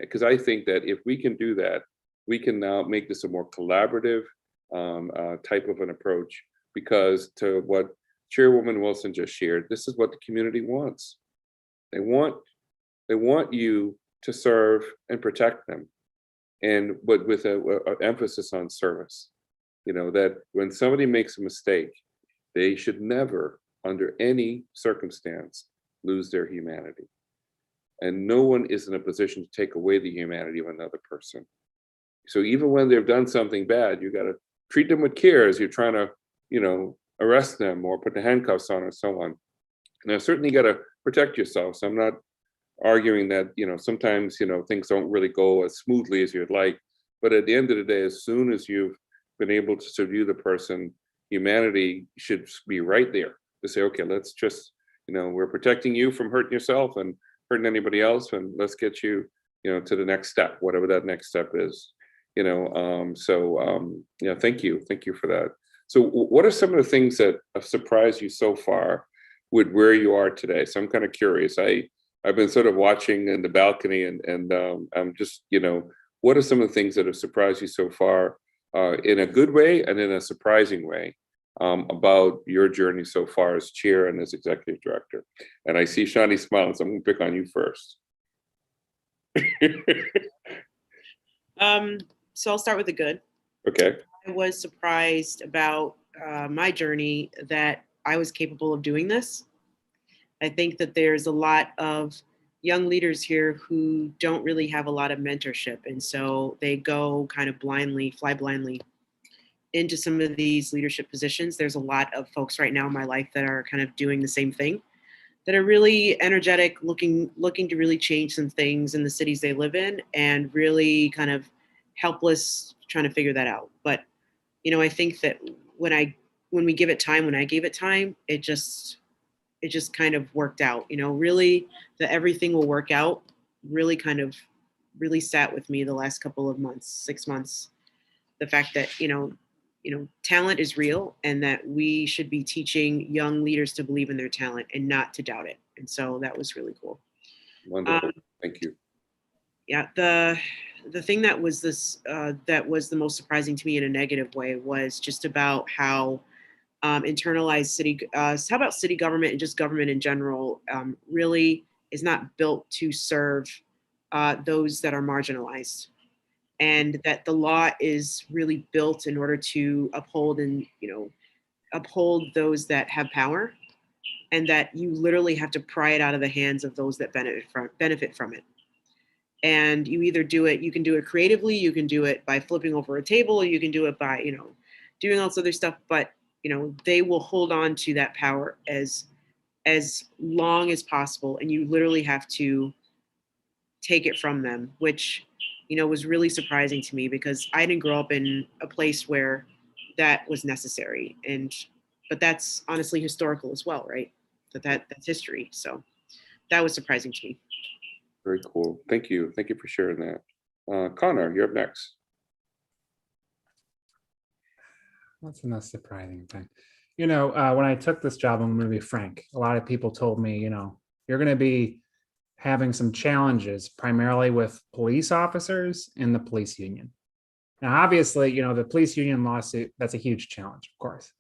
Because I think that if we can do that, we can now make this a more collaborative type of an approach, because to what Chairwoman Wilson just shared, this is what the community wants. They want you to serve and protect them, but with an emphasis on service. You know, that when somebody makes a mistake, they should never, under any circumstance, lose their humanity. And no one is in a position to take away the humanity of another person. So even when they've done something bad, you got to treat them with care as you're trying to, you know, arrest them or put the handcuffs on or so on. Now, certainly you got to protect yourself. So I'm not arguing that, you know, sometimes, you know, things don't really go as smoothly as you'd like. But at the end of the day, as soon as you've been able to subdue the person, humanity should be right there to say, okay, let's just, you know, we're protecting you from hurting yourself and hurting anybody else, and let's get you, you know, to the next step, whatever that next step is. You know, yeah, thank you for that. So what are some of the things that have surprised you so far with where you are today? So I'm kind of curious. I've been sort of watching in the balcony, and I'm just, you know, what are some of the things that have surprised you so far, in a good way and in a surprising way, about your journey so far as chair and as executive director? And I see Shani smiling, so I'm going to pick on you first. So I'll start with the good. Okay. I was surprised about my journey that I was capable of doing this. I think that there's a lot of young leaders here who don't really have a lot of mentorship. And so they go kind of blindly, fly blindly into some of these leadership positions. There's a lot of folks right now in my life that are kind of doing the same thing, that are really energetic, looking to really change some things in the cities they live in, and really kind of helpless trying to figure that out. But, you know, I think that when I gave it time, it just kind of worked out, you know, really, that everything will work out really kind of really sat with me the last couple of months, 6 months. The fact that, you know, talent is real, and that we should be teaching young leaders to believe in their talent and not to doubt it. And so that was really cool. Wonderful. Thank you. Yeah. The thing that was that was the most surprising to me in a negative way was just about how internalized city government and just government in general really is not built to serve those that are marginalized, and that the law is really built in order to uphold those that have power, and that you literally have to pry it out of the hands of those that benefit from it. And you can do it creatively, you can do it by flipping over a table, you can do it by, you know, doing all this other stuff, but, you know, they will hold on to that power as long as possible. And you literally have to take it from them, which, you know, was really surprising to me, because I didn't grow up in a place where that was necessary. But that's honestly historical as well, right? That's history. So that was surprising to me. Very cool. Thank you. Thank you for sharing that. Connor, you're up next. What's the most surprising thing? When I took this job, I'm going to be frank. A lot of people told me, you're going to be having some challenges, primarily with police officers and the police union. Now, obviously, the police union lawsuit, that's a huge challenge, of course.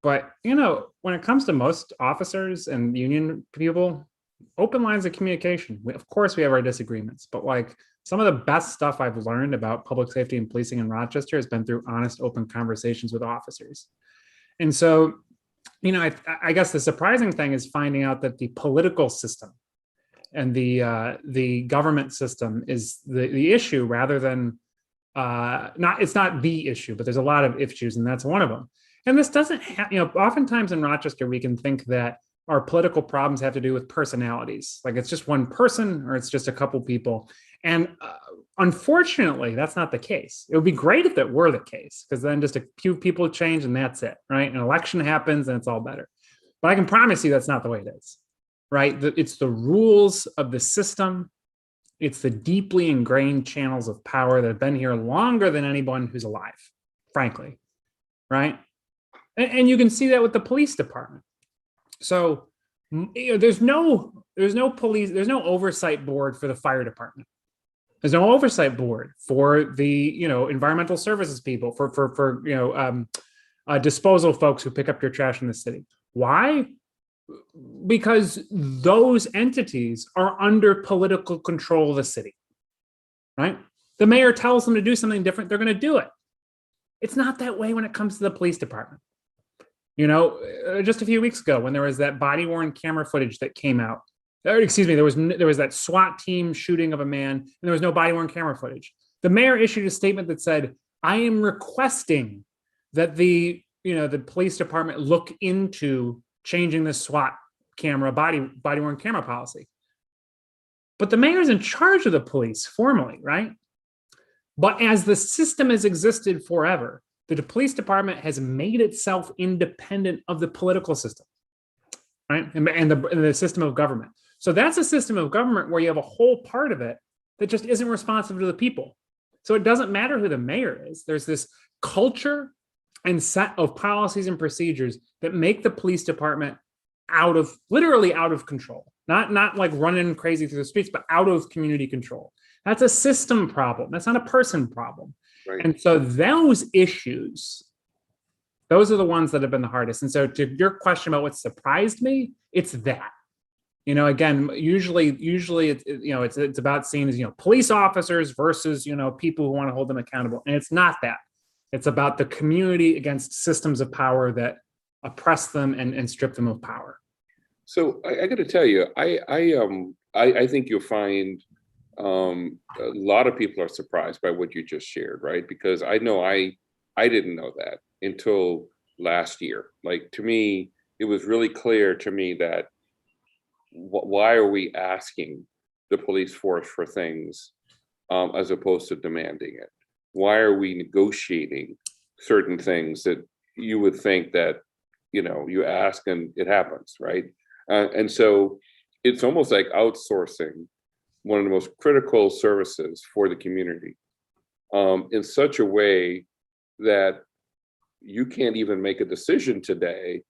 But, when it comes to most officers and union people, open lines of communication. Of course, we have our disagreements, but like some of the best stuff I've learned about public safety and policing in Rochester has been through honest, open conversations with officers. And so, I guess the surprising thing is finding out that the political system and the government system is the issue rather than it's not the issue, but there's a lot of issues, and that's one of them. And this doesn't have, oftentimes in Rochester, we can think that our political problems have to do with personalities, like it's just one person or it's just a couple people. And unfortunately, that's not the case. It would be great if that were the case, because then just a few people change and that's it, right? An election happens and it's all better. But I can promise you that's not the way it is, right? It's the rules of the system. It's the deeply ingrained channels of power that have been here longer than anyone who's alive, frankly, right? And you can see that with the police department. So there's no oversight board for the fire department. There's no oversight board for the environmental services people, for disposal folks who pick up your trash in the city. Why? Because those entities are under political control of the city, right? The mayor tells them to do something different, they're going to do it. It's not that way when it comes to the police department. Just a few weeks ago, when there was that body-worn camera footage that came out, there was that SWAT team shooting of a man, and there was no body-worn camera footage. The mayor issued a statement that said, "I am requesting that the police department look into changing the SWAT camera body-worn camera policy." But the mayor's in charge of the police formally, right? But as the system has existed forever, the police department has made itself independent of the political system, right? And the system of government. So that's a system of government where you have a whole part of it that just isn't responsive to the people. So it doesn't matter who the mayor is. There's this culture and set of policies and procedures that make the police department literally out of control. Not like running crazy through the streets, but out of community control. That's a system problem. That's not a person problem. Right. And so those issues, those are the ones that have been the hardest. And so to your question about what surprised me, it's that. Again, usually it's about seen as, police officers versus, people who want to hold them accountable. And it's not that. It's about the community against systems of power that oppress them and strip them of power. So I got to tell you, I think you'll find a lot of people are surprised by what you just shared, right? Because I know I didn't know that until last year. Like, to me, it was really clear to me that why are we asking the police force for things as opposed to demanding it? Why are we negotiating certain things that you would think that, you ask and it happens, right? And so it's almost like outsourcing one of the most critical services for the community in such a way that you can't even make a decision today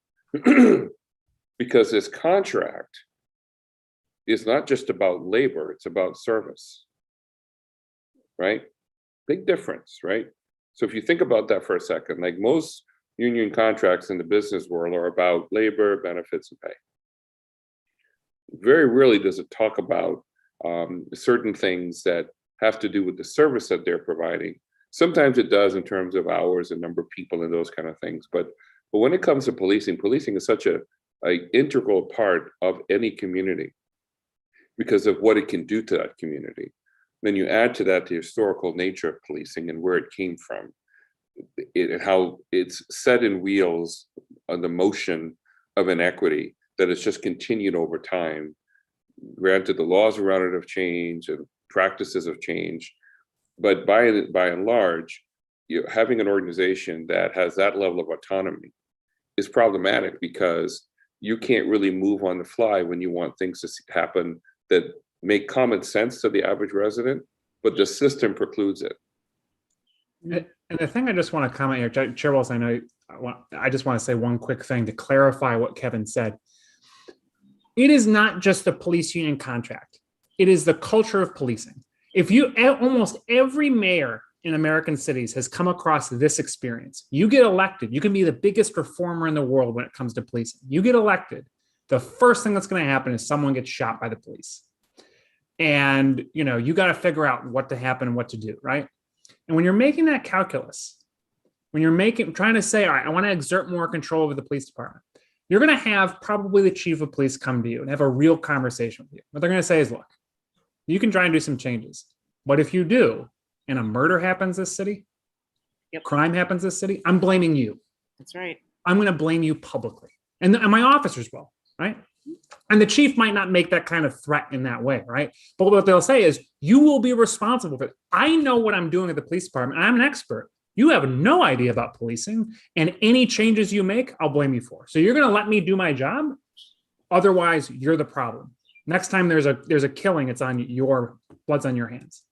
because this contract is not just about labor, it's about service, right? Big difference, right? So if you think about that for a second, like most union contracts in the business world are about labor, benefits, and pay. Very rarely does it talk about certain things that have to do with the service that they're providing. Sometimes it does in terms of hours and number of people and those kind of things. But when it comes to policing is such a integral part of any community because of what it can do to that community. Then you add to that the historical nature of policing and where it came from, and how it's set in wheels on the motion of inequity that has just continued over time. Granted, the laws around it have changed and practices have changed, but by and large, having an organization that has that level of autonomy is problematic because you can't really move on the fly when you want things to happen that make common sense to the average resident, but the system precludes it. And the thing I just want to comment here, Chair Wilson, I just want to say one quick thing to clarify what Kevin said. It is not just the police union contract. It is the culture of policing. If you, almost every mayor in American cities has come across this experience. You get elected, you can be the biggest reformer in the world when it comes to policing. You get elected, the first thing that's going to happen is someone gets shot by the police. And, you got to figure out what to happen and what to do, right? And when you're making that calculus, when you're trying to say, all right, I want to exert more control over the police department, you're going to have probably the chief of police come to you and have a real conversation with you. What they're going to say is, look, you can try and do some changes, but if you do, and a murder happens in this city, crime happens in this city, I'm blaming you. That's right. I'm going to blame you publicly. And my officers will, right? And the chief might not make that kind of threat in that way, right? But what they'll say is, you will be responsible for it. I know what I'm doing at the police department. I'm an expert. You have no idea about policing, and any changes you make, I'll blame you for. So you're going to let me do my job? Otherwise, you're the problem. Next time there's a killing, it's on blood's on your hands.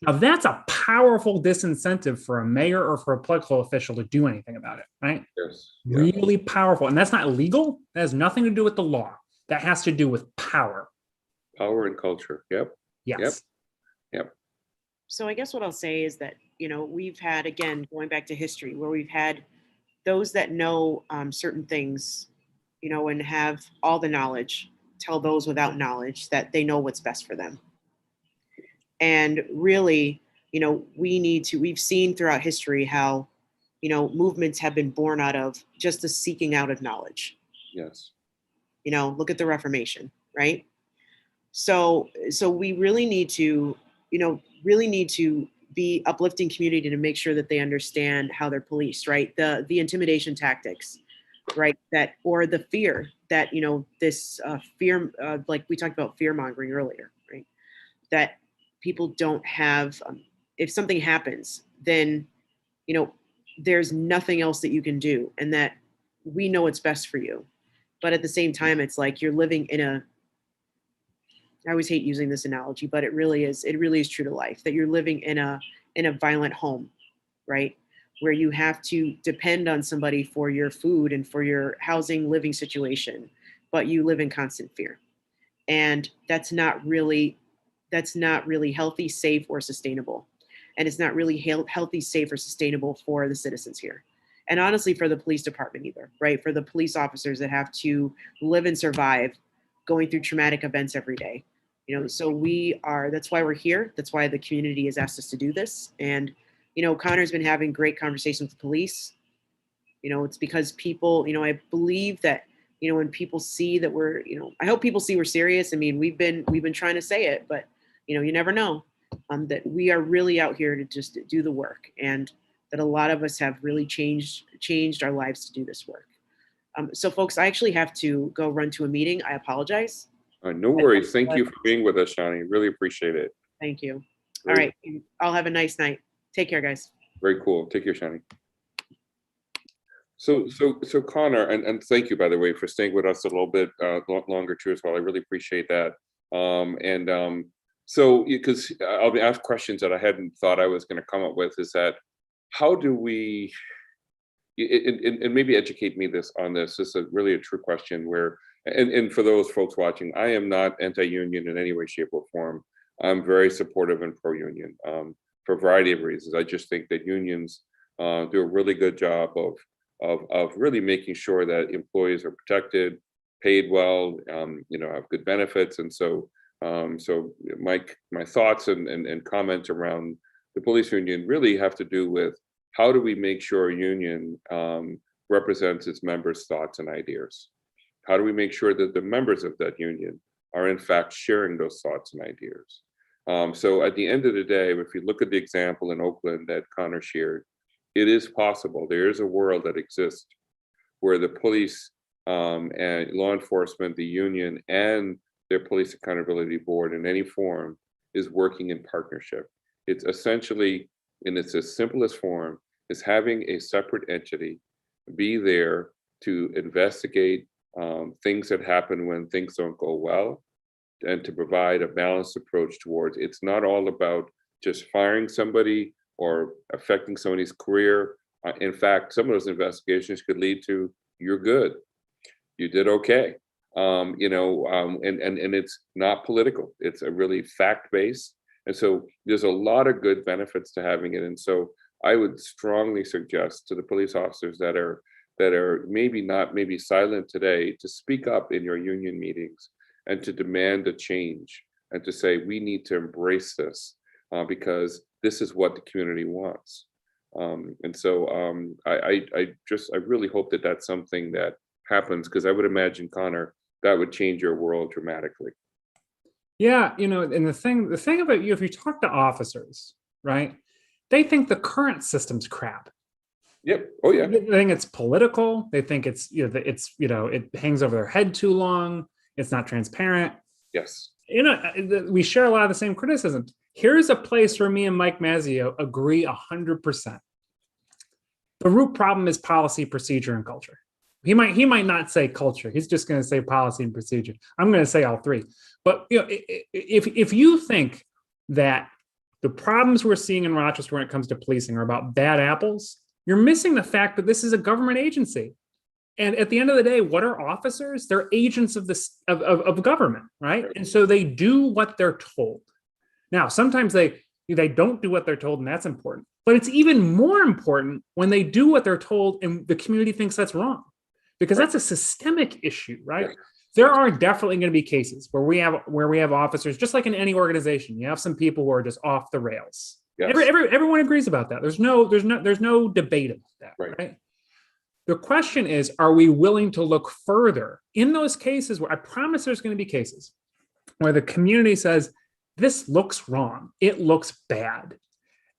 Now, that's a powerful disincentive for a mayor or for a political official to do anything about it, right? Yes. Really powerful. And that's not illegal. That has nothing to do with the law. That has to do with power. Power and culture. Yep. Yes. Yep. So I guess what I'll say is that, we've had, again, going back to history, where we've had those that know certain things, and have all the knowledge, tell those without knowledge that they know what's best for them. And really, we've seen throughout history how, movements have been born out of just the seeking out of knowledge. Yes. Look at the Reformation, right? So we really need to, be uplifting community to make sure that they understand how they're policed, right? The intimidation tactics, right? Or the fear that, this fear, like we talked about fear mongering earlier, right? That people don't have, if something happens, then, there's nothing else that you can do, and that we know what's best for you. But at the same time, it's like you're living I always hate using this analogy, but it really is true to life, that you're living in a violent home, right? Where you have to depend on somebody for your food and for your housing, living situation, but you live in constant fear. And that's not really healthy, safe, or sustainable. And it's not really healthy, safe, or sustainable for the citizens here. And honestly, for the police department either, right? For the police officers that have to live and survive going through traumatic events every day. So that's why we're here. That's why the community has asked us to do this. And, Connor's been having great conversations with the police. It's because people, I believe that, when people see that we're, I hope people see we're serious. I mean, we've been trying to say it, but, you never know, that we are really out here to just do the work, and that a lot of us have really changed our lives to do this work. So folks, I actually have to go run to a meeting. I apologize. No worries. Thank you for being with us, Shani. Really appreciate it. Thank you. All right. I'll have a nice night. Take care, guys. Very cool. Take care, Shani. So Connor, and thank you, by the way, for staying with us a little bit longer too as well. I really appreciate that. So because I'll be asked questions that I hadn't thought I was going to come up with, is that how do we, and maybe educate me on this. This is really a true question where, and for those folks watching, I am not anti-union in any way, shape, or form. I'm very supportive and pro-union for a variety of reasons. I just think that unions do a really good job of really making sure that employees are protected, paid well, have good benefits. And so my thoughts and comments around the police union really have to do with how do we make sure a union represents its members' thoughts and ideas? How do we make sure that the members of that union are in fact sharing those thoughts and ideas? So at the end of the day, if you look at the example in Oakland that Connor shared, it is possible. There is a world that exists where the police and law enforcement, the union, and their police accountability board in any form is working in partnership. It's essentially, in its simplest form, is having a separate entity be there to investigate things that happen when things don't go well, and to provide a balanced approach towards it's not all about just firing somebody or affecting somebody's career. In fact, some of those investigations could lead to you're good, you did okay. And it's not political. It's a really fact-based. And so there's a lot of good benefits to having it. And so I would strongly suggest to the police officers that are maybe silent today to speak up in your union meetings and to demand a change and to say we need to embrace this because this is what the community wants. I really hope that that's something that happens, because I would imagine, Connor, that would change your world dramatically. Yeah, and the thing about you, if you talk to officers, right, they think the current system's crap. Yep. Oh yeah. They think it's political. They think it's it hangs over their head too long. It's not transparent. Yes. We share a lot of the same criticisms. Here's a place where me and Mike Mazzio agree 100%. The root problem is policy, procedure, and culture. He might not say culture. He's just going to say policy and procedure. I'm going to say all three. But if you think that the problems we're seeing in Rochester when it comes to policing are about bad apples, you're missing the fact that this is a government agency. And at the end of the day, what are officers? They're agents of government, right? And so they do what they're told. Now, sometimes they don't do what they're told, and that's important. But it's even more important when they do what they're told and the community thinks that's wrong, because that's a systemic issue, right? There are definitely going to be cases where we have officers, just like in any organization, you have some people who are just off the rails. Yes. Everyone agrees about that. There's no debate about that, right? The question is, are we willing to look further in those cases where I promise there's going to be cases where the community says, this looks wrong. It looks bad.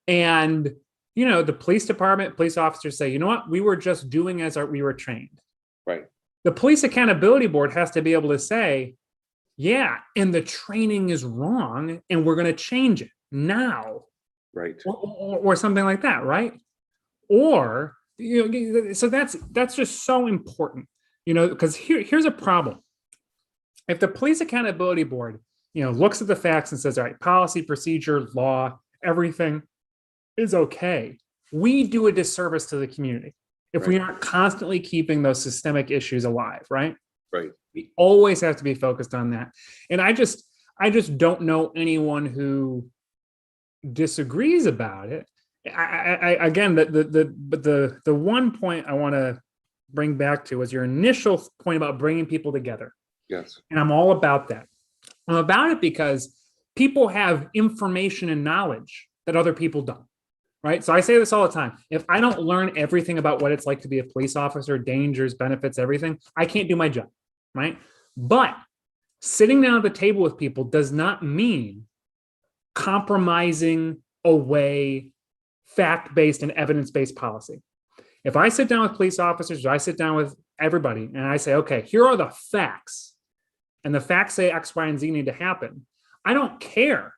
And, the police department, police officers say, you know what? We were just doing as we were trained. Right. The Police Accountability Board has to be able to say, yeah, and the training is wrong, and we're going to change it now. Right. Or something like that, right? Or, so that's just so important, because here's a problem. If the Police Accountability Board, looks at the facts and says, all right, policy, procedure, law, everything is okay, we do a disservice to the community if we aren't constantly keeping those systemic issues alive, right? Right. We always have to be focused on that. And I just don't know anyone who disagrees about it. Again, the one point I want to bring back to was your initial point about bringing people together. Yes. And I'm all about that. I'm about it because people have information and knowledge that other people don't, right? So I say this all the time. If I don't learn everything about what it's like to be a police officer, dangers, benefits, everything, I can't do my job, right? But sitting down at the table with people does not mean compromising away fact-based and evidence-based policy. If I sit down with police officers, or I sit down with everybody and I say, okay, here are the facts, and the facts say X, Y, and Z need to happen, I don't care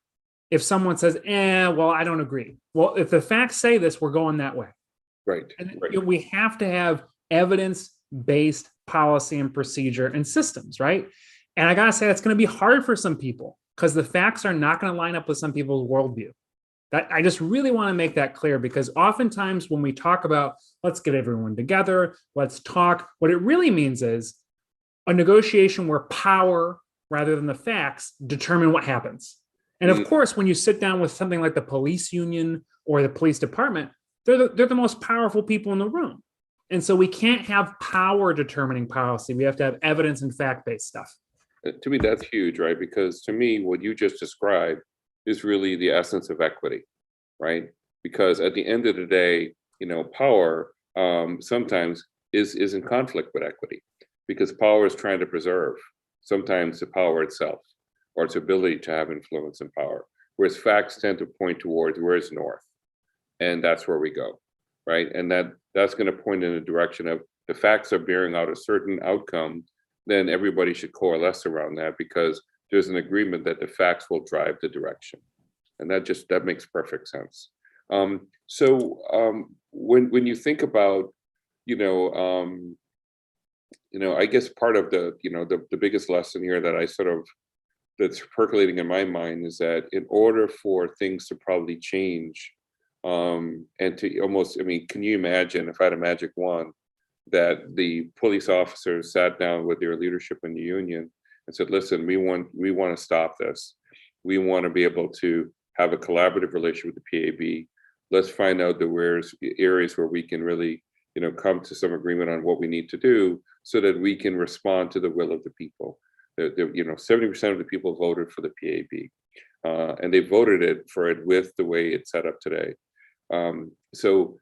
if someone says, well, I don't agree. Well, if the facts say this, we're going that way. Right. And we have to have evidence-based policy and procedure and systems, right? And I gotta say, that's going to be hard for some people because the facts are not going to line up with some people's worldview. That I just really want to make that clear, because oftentimes when we talk about let's get everyone together, let's talk, what it really means is a negotiation where power rather than the facts determine what happens. And of course, when you sit down with something like the police union or the police department, they're the most powerful people in the room. And so we can't have power determining policy. We have to have evidence and fact-based stuff. To me, that's huge, right? Because to me, what you just described is really the essence of equity, right? Because at the end of the day, power sometimes is in conflict with equity, because power is trying to preserve sometimes the power itself or its ability to have influence and power, whereas facts tend to point towards where's north, and that's where we go, right? And that's going to point in the direction of the facts are bearing out a certain outcome, then everybody should coalesce around that because there's an agreement that the facts will drive the direction. And that makes perfect sense. So when you think about, I guess part of the biggest lesson here that I sort of that's percolating in my mind is that in order for things to probably change, and to almost, I mean, can you imagine if I had a magic wand that the police officers sat down with their leadership in the union and said, listen, we want to stop this. We want to be able to have a collaborative relationship with the PAB. Let's find out the areas where we can really, come to some agreement on what we need to do so that we can respond to the will of the people. 70% of the people voted for the PAB, and they voted for it with the way it's set up today. So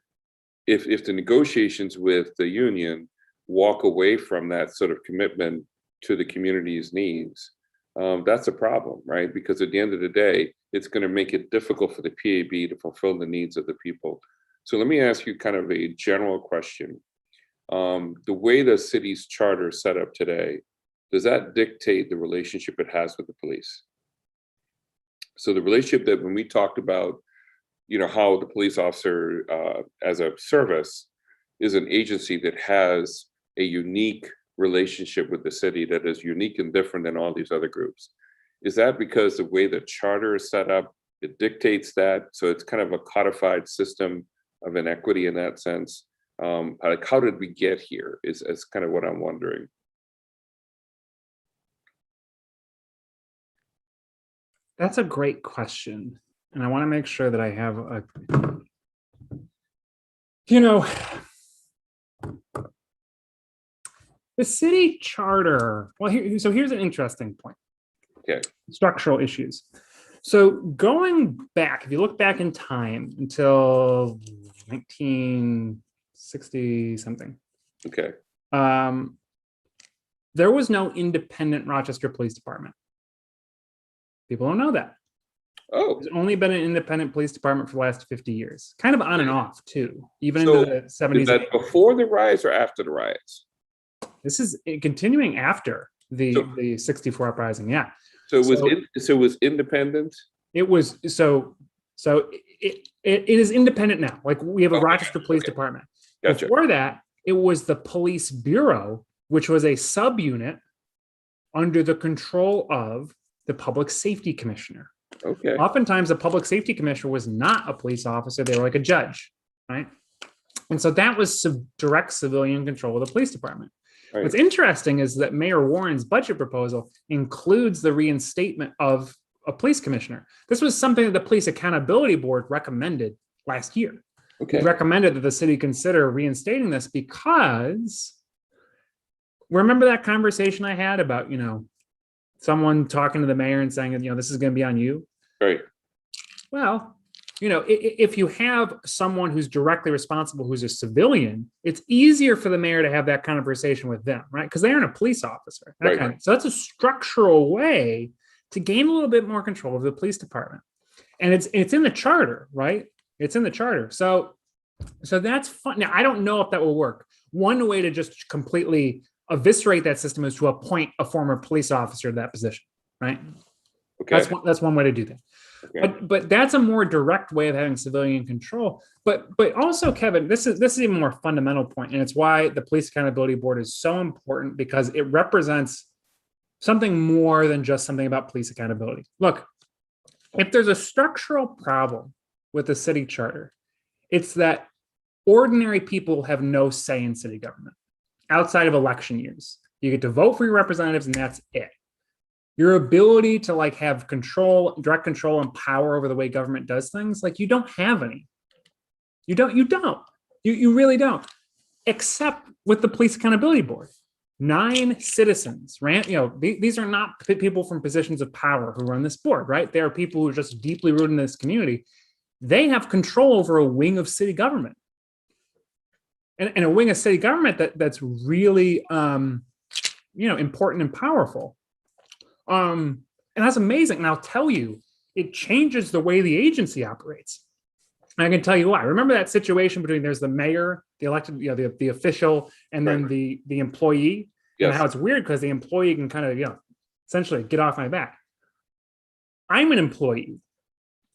if the negotiations with the union walk away from that sort of commitment to the community's needs, that's a problem, right? Because at the end of the day, it's going to make it difficult for the PAB to fulfill the needs of the people. So let me ask you kind of a general question. The way the city's charter is set up today, does that dictate the relationship it has with the police? So the relationship that when we talked about, how the police officer as a service is an agency that has a unique relationship with the city that is unique and different than all these other groups. Is that because the way the charter is set up, it dictates that? So it's kind of a codified system of inequity in that sense. Like, how did we get here is kind of what I'm wondering. That's a great question. And I want to make sure that I have the city charter. Well, here's an interesting point. Okay. Structural issues. So going back, if you look back in time until 1960 something. Okay. There was no independent Rochester Police Department. People don't know that. Oh. There's only been an independent police department for the last 50 years, kind of on and off too, even So into the 70s. Is that before the riots or after the riots? This is continuing after the 64 uprising. Yeah. So it was independent. It was it is independent now. Like we have a Rochester Police Department. Gotcha. Before that, it was the Police Bureau, which was a subunit under the control of the Public Safety Commissioner. Okay. Oftentimes, the Public Safety Commissioner was not a police officer; they were like a judge, right? And so that was direct civilian control of the police department. Right. What's interesting is that Mayor Warren's budget proposal includes the reinstatement of a police commissioner. This was something that the Police Accountability Board recommended last year. Okay. It recommended that the city consider reinstating this because remember that conversation I had about, someone talking to the mayor and saying, this is going to be on you. Right. Well, if you have someone who's directly responsible, who's a civilian, it's easier for the mayor to have that conversation with them, right? Because they aren't a police officer. Right. So that's a structural way to gain a little bit more control of the police department. And it's in the charter, right? It's in the charter. So that's fun. Now, I don't know if that will work. One way to just completely eviscerate that system is to appoint a former police officer to that position, right? Okay. That's one way to do that. Okay. But that's a more direct way of having civilian control. But also, Kevin, this is even more fundamental point, and it's why the Police Accountability Board is so important, because it represents something more than just something about police accountability. Look, if there's a structural problem with the city charter, it's that ordinary people have no say in city government outside of election years. You get to vote for your representatives, and that's it. Your ability to have control, direct control and power over the way government does things, you don't have any. You really don't, except with the Police Accountability Board. 9 citizens ran, these are not people from positions of power who run this board, right? They are people who are just deeply rooted in this community. They have control over a wing of city government. And a wing of city government that's really important and powerful. And that's amazing. And I'll tell you, it changes the way the agency operates. And I can tell you why. Remember that situation between there's the mayor, the elected, the official, and then the employee. Yes. And how it's weird because the employee can kind of, essentially get off my back. I'm an employee,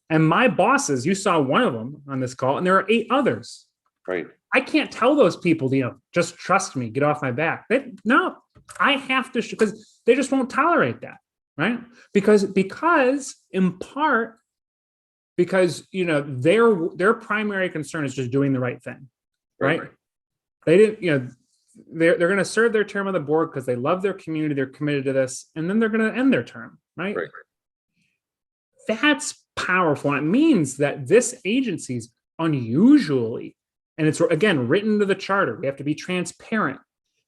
and my bosses, you saw one of them on this call, and there are 8 others. Right. I can't tell those people, just trust me, get off my back. No, I have to, because they just won't tolerate that. right? Because in part, because their primary concern is just doing the right thing, right? They didn't, they're going to serve their term on the board because they love their community, they're committed to this, and then they're going to end their term, right? That's powerful. And it means that this agency is unusually, and it's again written into the charter. We have to be transparent.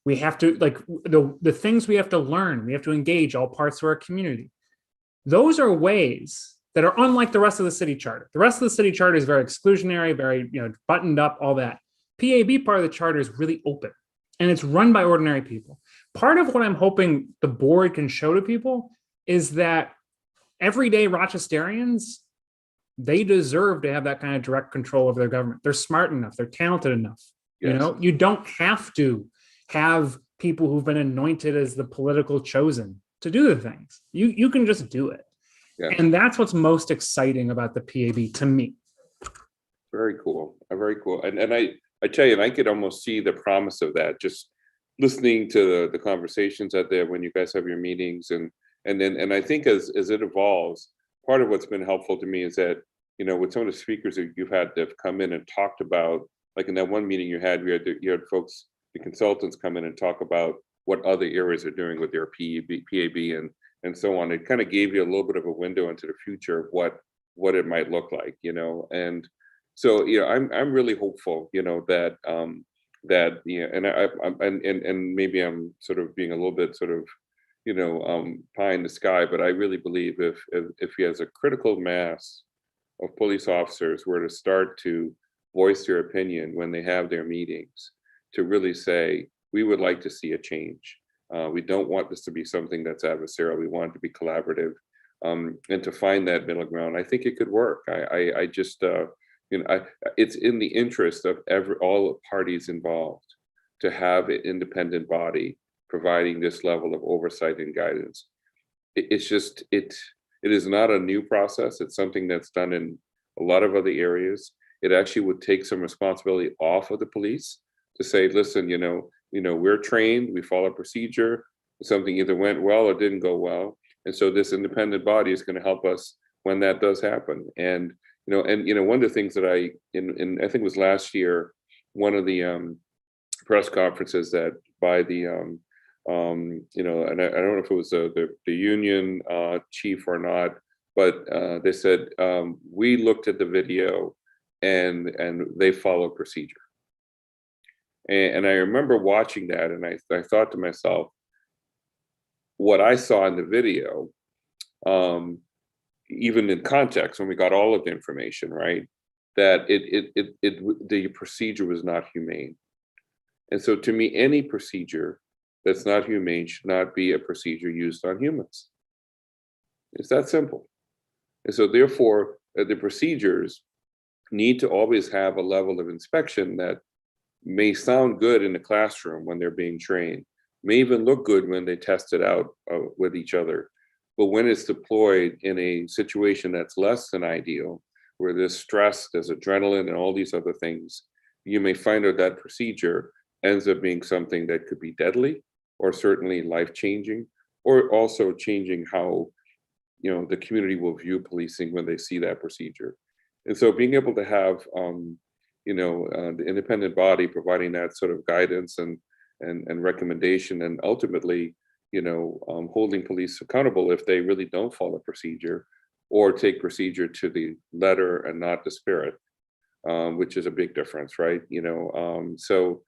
We have to, like, the things we have to learn. We have to engage all parts of our community. Those are ways that are unlike the rest of the city charter. The rest of the city charter is very exclusionary, very buttoned up, all that. PAB part of the charter is really open, and it's run by ordinary people. Part of what I'm hoping the board can show to people is that everyday Rochesterians, they deserve to have that kind of direct control over their government. They're smart enough, they're talented enough. Yes. You don't have to have people who've been anointed as the political chosen to do the things. You can just do it. Yeah. And that's what's most exciting about the PAB to me. Very cool. Very cool. And I tell you, and I could almost see the promise of that just listening to the conversations out there when you guys have your meetings. And I think as it evolves, part of what's been helpful to me is that, with some of the speakers that you've had that have come in and talked about, like in that one meeting you had folks, the consultants come in and talk about what other areas are doing with their PAB and so on. It kind of gave you a little bit of a window into the future of what it might look like, and so I'm really hopeful, that and maybe I'm sort of being a little bit sort of pie in the sky, but I really believe if he has a critical mass of police officers were to start to voice their opinion when they have their meetings, to really say, we would like to see a change. We don't want this to be something that's adversarial. We want it to be collaborative, and to find that middle ground. I think it could work. I just, it's in the interest of all parties involved to have an independent body providing this level of oversight and guidance. It is not a new process. It's something that's done in a lot of other areas. It actually would take some responsibility off of the police to say, listen, we're trained, we follow procedure, something either went well or didn't go well. And so this independent body is going to help us when that does happen. And, one of the things that I think it was last year, one of the press conferences that by the, and I don't know if it was the union chief or not, but they said, we looked at the video and they followed procedure. And I remember watching that, and I thought to myself, what I saw in the video, even in context, when we got all of the information, right, that the procedure was not humane. And so to me, any procedure that's not humane should not be a procedure used on humans. It's that simple. And so therefore, the procedures need to always have a level of inspection that may sound good in the classroom when they're being trained, may even look good when they test it out with each other. But when it's deployed in a situation that's less than ideal, where there's stress, there's adrenaline, and all these other things, you may find out that procedure ends up being something that could be deadly, or certainly life-changing, or also changing how the community will view policing when they see that procedure. And so being able to have the independent body providing that sort of guidance and recommendation, and ultimately, holding police accountable if they really don't follow procedure or take procedure to the letter and not the spirit, which is a big difference, right? So,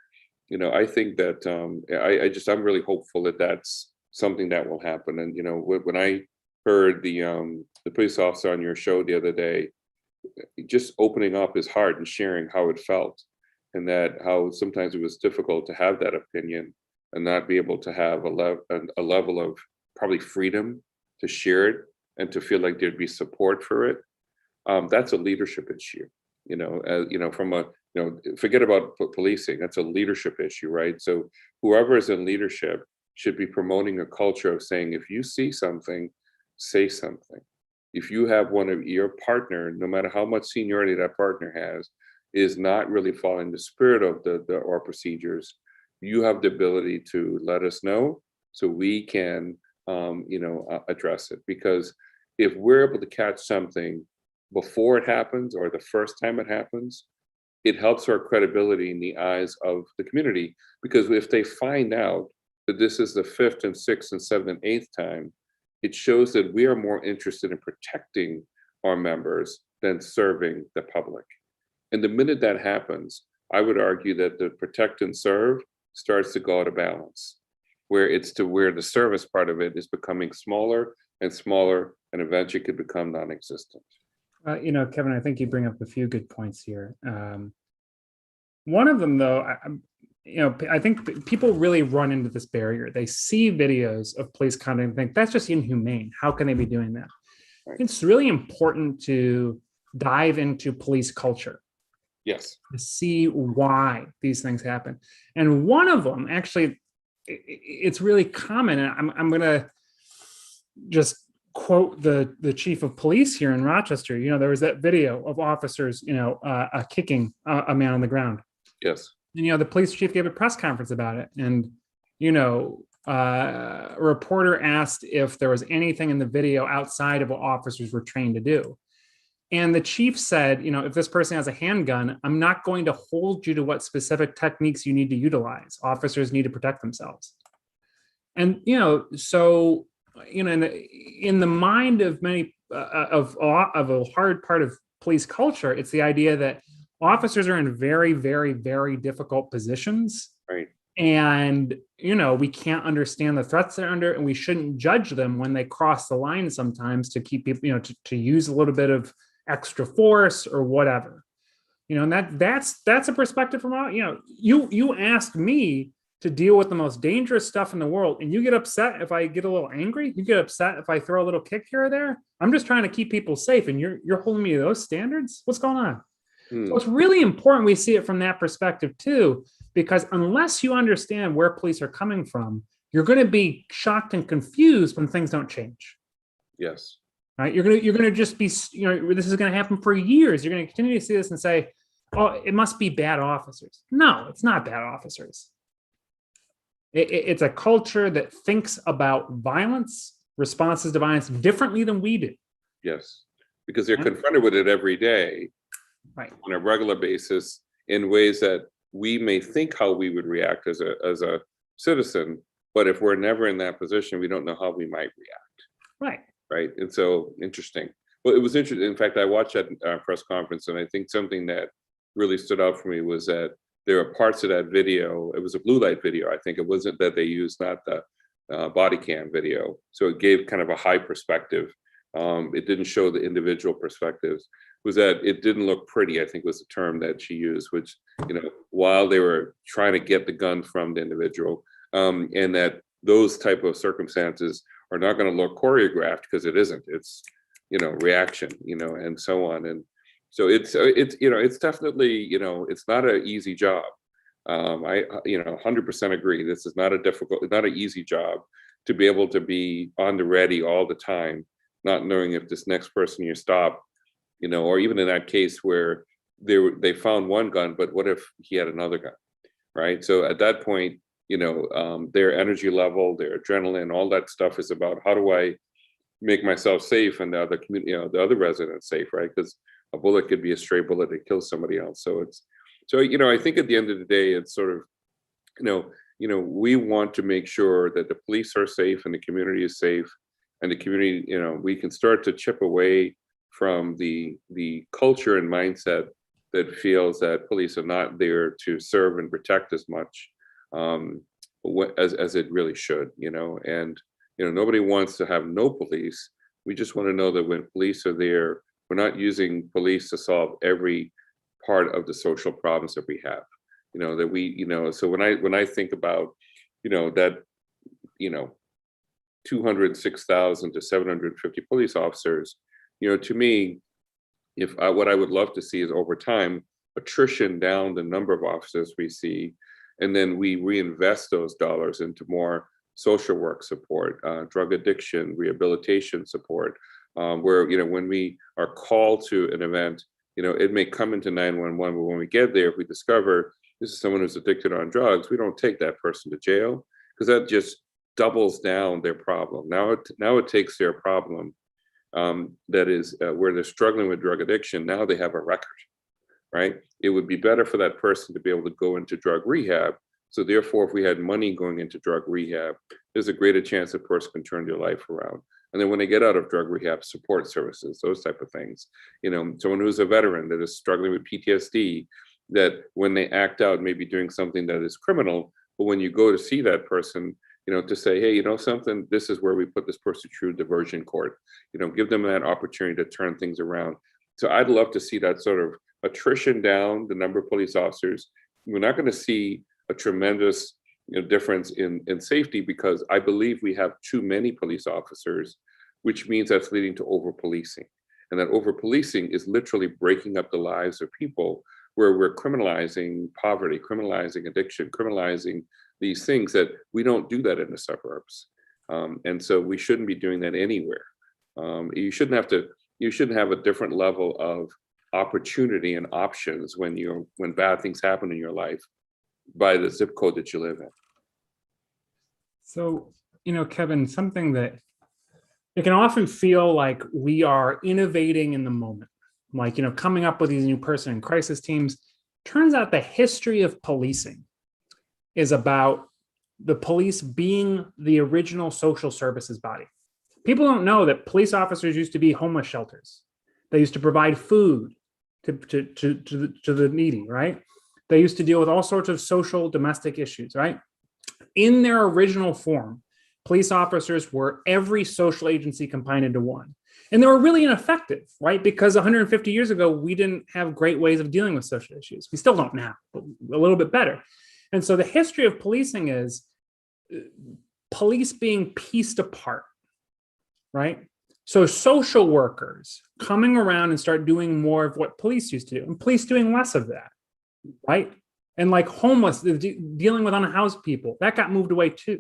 I think that I'm really hopeful that that's something that will happen. And, when I heard the police officer on your show the other day, just opening up his heart and sharing how it felt, and that how sometimes it was difficult to have that opinion and not be able to have a level of probably freedom to share it and to feel like there'd be support for it. That's a leadership issue, from forget about policing. That's a leadership issue, right? So whoever is in leadership should be promoting a culture of saying, if you see something, say something. If you have one of your partner, no matter how much seniority that partner has, is not really following the spirit of our procedures, you have the ability to let us know so we can address it. Because if we're able to catch something before it happens or the first time it happens, it helps our credibility in the eyes of the community. Because if they find out that this is the fifth and sixth and seventh and eighth time, it shows that we are more interested in protecting our members than serving the public. And the minute that happens, I would argue that the protect and serve starts to go out of balance, where the service part of it is becoming smaller and smaller, and eventually could become non-existent. Kevin, I think you bring up a few good points here. One of them, though, I think people really run into this barrier. They see videos of police conduct and think that's just inhumane. How can they be doing that? Right. It's really important to dive into police culture. Yes. To see why these things happen. And one of them, actually, it's really common. And I'm going to just quote the chief of police here in Rochester. There was that video of officers, kicking a man on the ground. Yes. And, the police chief gave a press conference about it. And, a reporter asked if there was anything in the video outside of what officers were trained to do. And the chief said, if this person has a handgun, I'm not going to hold you to what specific techniques you need to utilize. Officers need to protect themselves. And, so, in the mind of many of a hard part of police culture, it's the idea that officers are in very, very, very difficult positions. Right. And, we can't understand the threats they're under, and we shouldn't judge them when they cross the line sometimes to keep people, to use a little bit of extra force or whatever, and that's a perspective from, you asked me to deal with the most dangerous stuff in the world, and you get upset if I get a little angry. You get upset if I throw a little kick here or there. I'm just trying to keep people safe, and you're holding me to those standards. What's going on? So it's really important we see it from that perspective too, because unless you understand where police are coming from, you're going to be shocked and confused when things don't change. Yes. Right? You're gonna just be, this is going to happen for years. You're going to continue to see this and say, oh, it must be bad officers. No, it's not bad officers. It's a culture that thinks about violence, responses to violence differently than we do. Yes, because they're confronted with it every day, right, on a regular basis, in ways that we may think how we would react as a citizen, but if we're never in that position, we don't know how we might react. Right. Right. And so interesting. Well, it was interesting. In fact, I watched that press conference, and I think something that really stood out for me was that there are parts of that video. It was a blue light video. I think it wasn't that they used, not the body cam video. So it gave kind of a high perspective. It didn't show the individual perspectives. Was that it didn't look pretty, I think was the term that she used, which, while they were trying to get the gun from the individual, and that those type of circumstances are not going to look choreographed, because it isn't. It's, reaction, and so on. And so it's definitely, it's not an easy job. I 100% agree. This is not an easy job to be able to be on the ready all the time, not knowing if this next person you stop, or even in that case where they found one gun, but what if he had another gun, right? So at that point, their energy level, their adrenaline, all that stuff is about, how do I make myself safe and the other community, the other residents safe, right? Because a bullet could be a stray bullet that kills somebody else. So I think at the end of the day, it's sort of, we want to make sure that the police are safe and the community is safe, and the community, we can start to chip away from the culture and mindset that feels that police are not there to serve and protect as much as it really should, and nobody wants to have no police. We just want to know that when police are there, we're not using police to solve every part of the social problems that we have. That we, so when I think about, that, 206,000 to 750 police officers, to me, what I would love to see is over time attrition down the number of officers we see, and then we reinvest those dollars into more social work support, drug addiction, rehabilitation support, where, when we are called to an event, it may come into 911, but when we get there, if we discover this is someone who's addicted on drugs, we don't take that person to jail, because that just doubles down their problem. Now it takes their problem that is where they're struggling with drug addiction. Now they have a record, right? It would be better for that person to be able to go into drug rehab. So therefore, if we had money going into drug rehab, there's a greater chance a person can turn their life around. And then when they get out of drug rehab, support services, those type of things. You know, someone who's a veteran that is struggling with PTSD, that when they act out, maybe doing something that is criminal, but when you go to see that person, you know, to say, hey, you know something, this is where we put this person through diversion court, you know, give them that opportunity to turn things around. So I'd love to see that sort of attrition down, the number of police officers. We're not going to see a tremendous difference in safety, because I believe we have too many police officers, which means that's leading to over-policing. And that over-policing is literally breaking up the lives of people, where we're criminalizing poverty, criminalizing addiction, criminalizing these things that we don't do that in the suburbs. And so we shouldn't be doing that anywhere. You shouldn't have a different level of opportunity and options when bad things happen in your life by the zip code that you live in. So, Kevin, something that it can often feel like we are innovating in the moment, like, coming up with these new person and crisis teams. Turns out the history of policing is about the police being the original social services body. People don't know that police officers used to be homeless shelters. They used to provide food to the needy, right? They used to deal with all sorts of social domestic issues, right? In their original form, police officers were every social agency combined into one. And they were really ineffective, right? Because 150 years ago, we didn't have great ways of dealing with social issues. We still don't now, but a little bit better. And so the history of policing is police being pieced apart, right? So social workers coming around and start doing more of what police used to do, and police doing less of that, right? And like homeless, dealing with unhoused people, that got moved away too.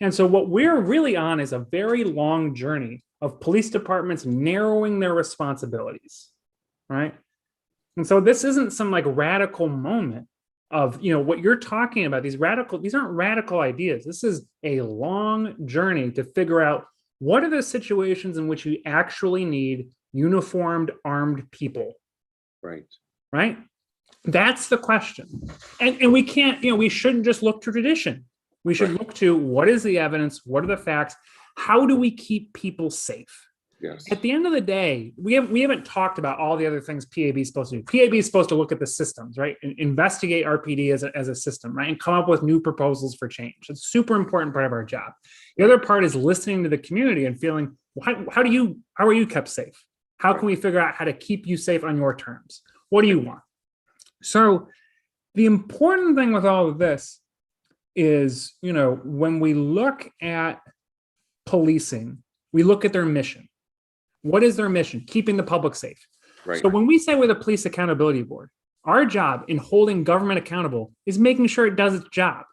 And so what we're really on is a very long journey of police departments narrowing their responsibilities, right? And so this isn't some like radical moment of, what you're talking about. These aren't radical ideas. This is a long journey to figure out what are the situations in which you actually need uniformed, armed people. Right? That's the question. And we can't, we shouldn't just look to tradition. We should look to what is the evidence, what are the facts, how do we keep people safe? Yes. At the end of the day, we haven't talked about all the other things PAB is supposed to do. PAB is supposed to look at the systems, right? And investigate RPD as a system, right? And come up with new proposals for change. It's a super important part of our job. The other part is listening to the community and feeling, how are you kept safe? How can we figure out how to keep you safe on your terms? What do you want? So the important thing with all of this is, when we look at policing, we look at their mission. What is their mission? Keeping the public safe. Right. So when we say we're the Police Accountability Board, our job in holding government accountable is making sure it does its job.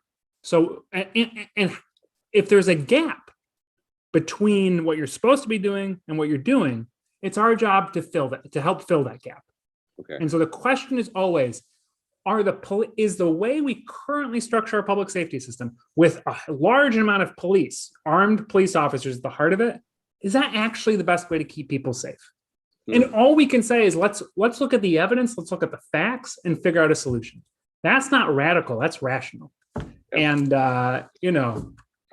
So, and if there's a gap between what you're supposed to be doing and what you're doing, it's our job to help fill that gap. Okay. And so the question is always, is the way we currently structure our public safety system with a large amount of armed police officers at the heart of it, is that actually the best way to keep people safe? And all we can say is let's look at the evidence, let's look at the facts and figure out a solution. That's not radical, that's rational. And I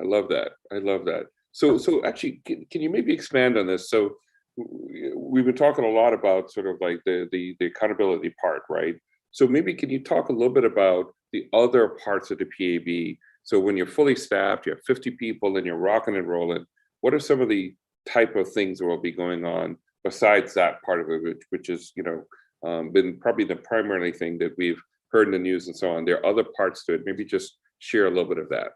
love that. So actually, can you maybe expand on this? So we've been talking a lot about sort of like the accountability part, right? So maybe can you talk a little bit about the other parts of the PAB? So when you're fully staffed, you have 50 people and you're rocking and rolling, what are some of the type of things that will be going on besides that part of it, which is, been probably the primary thing that we've heard in the news and so on? There are other parts to it. Maybe just share a little bit of that.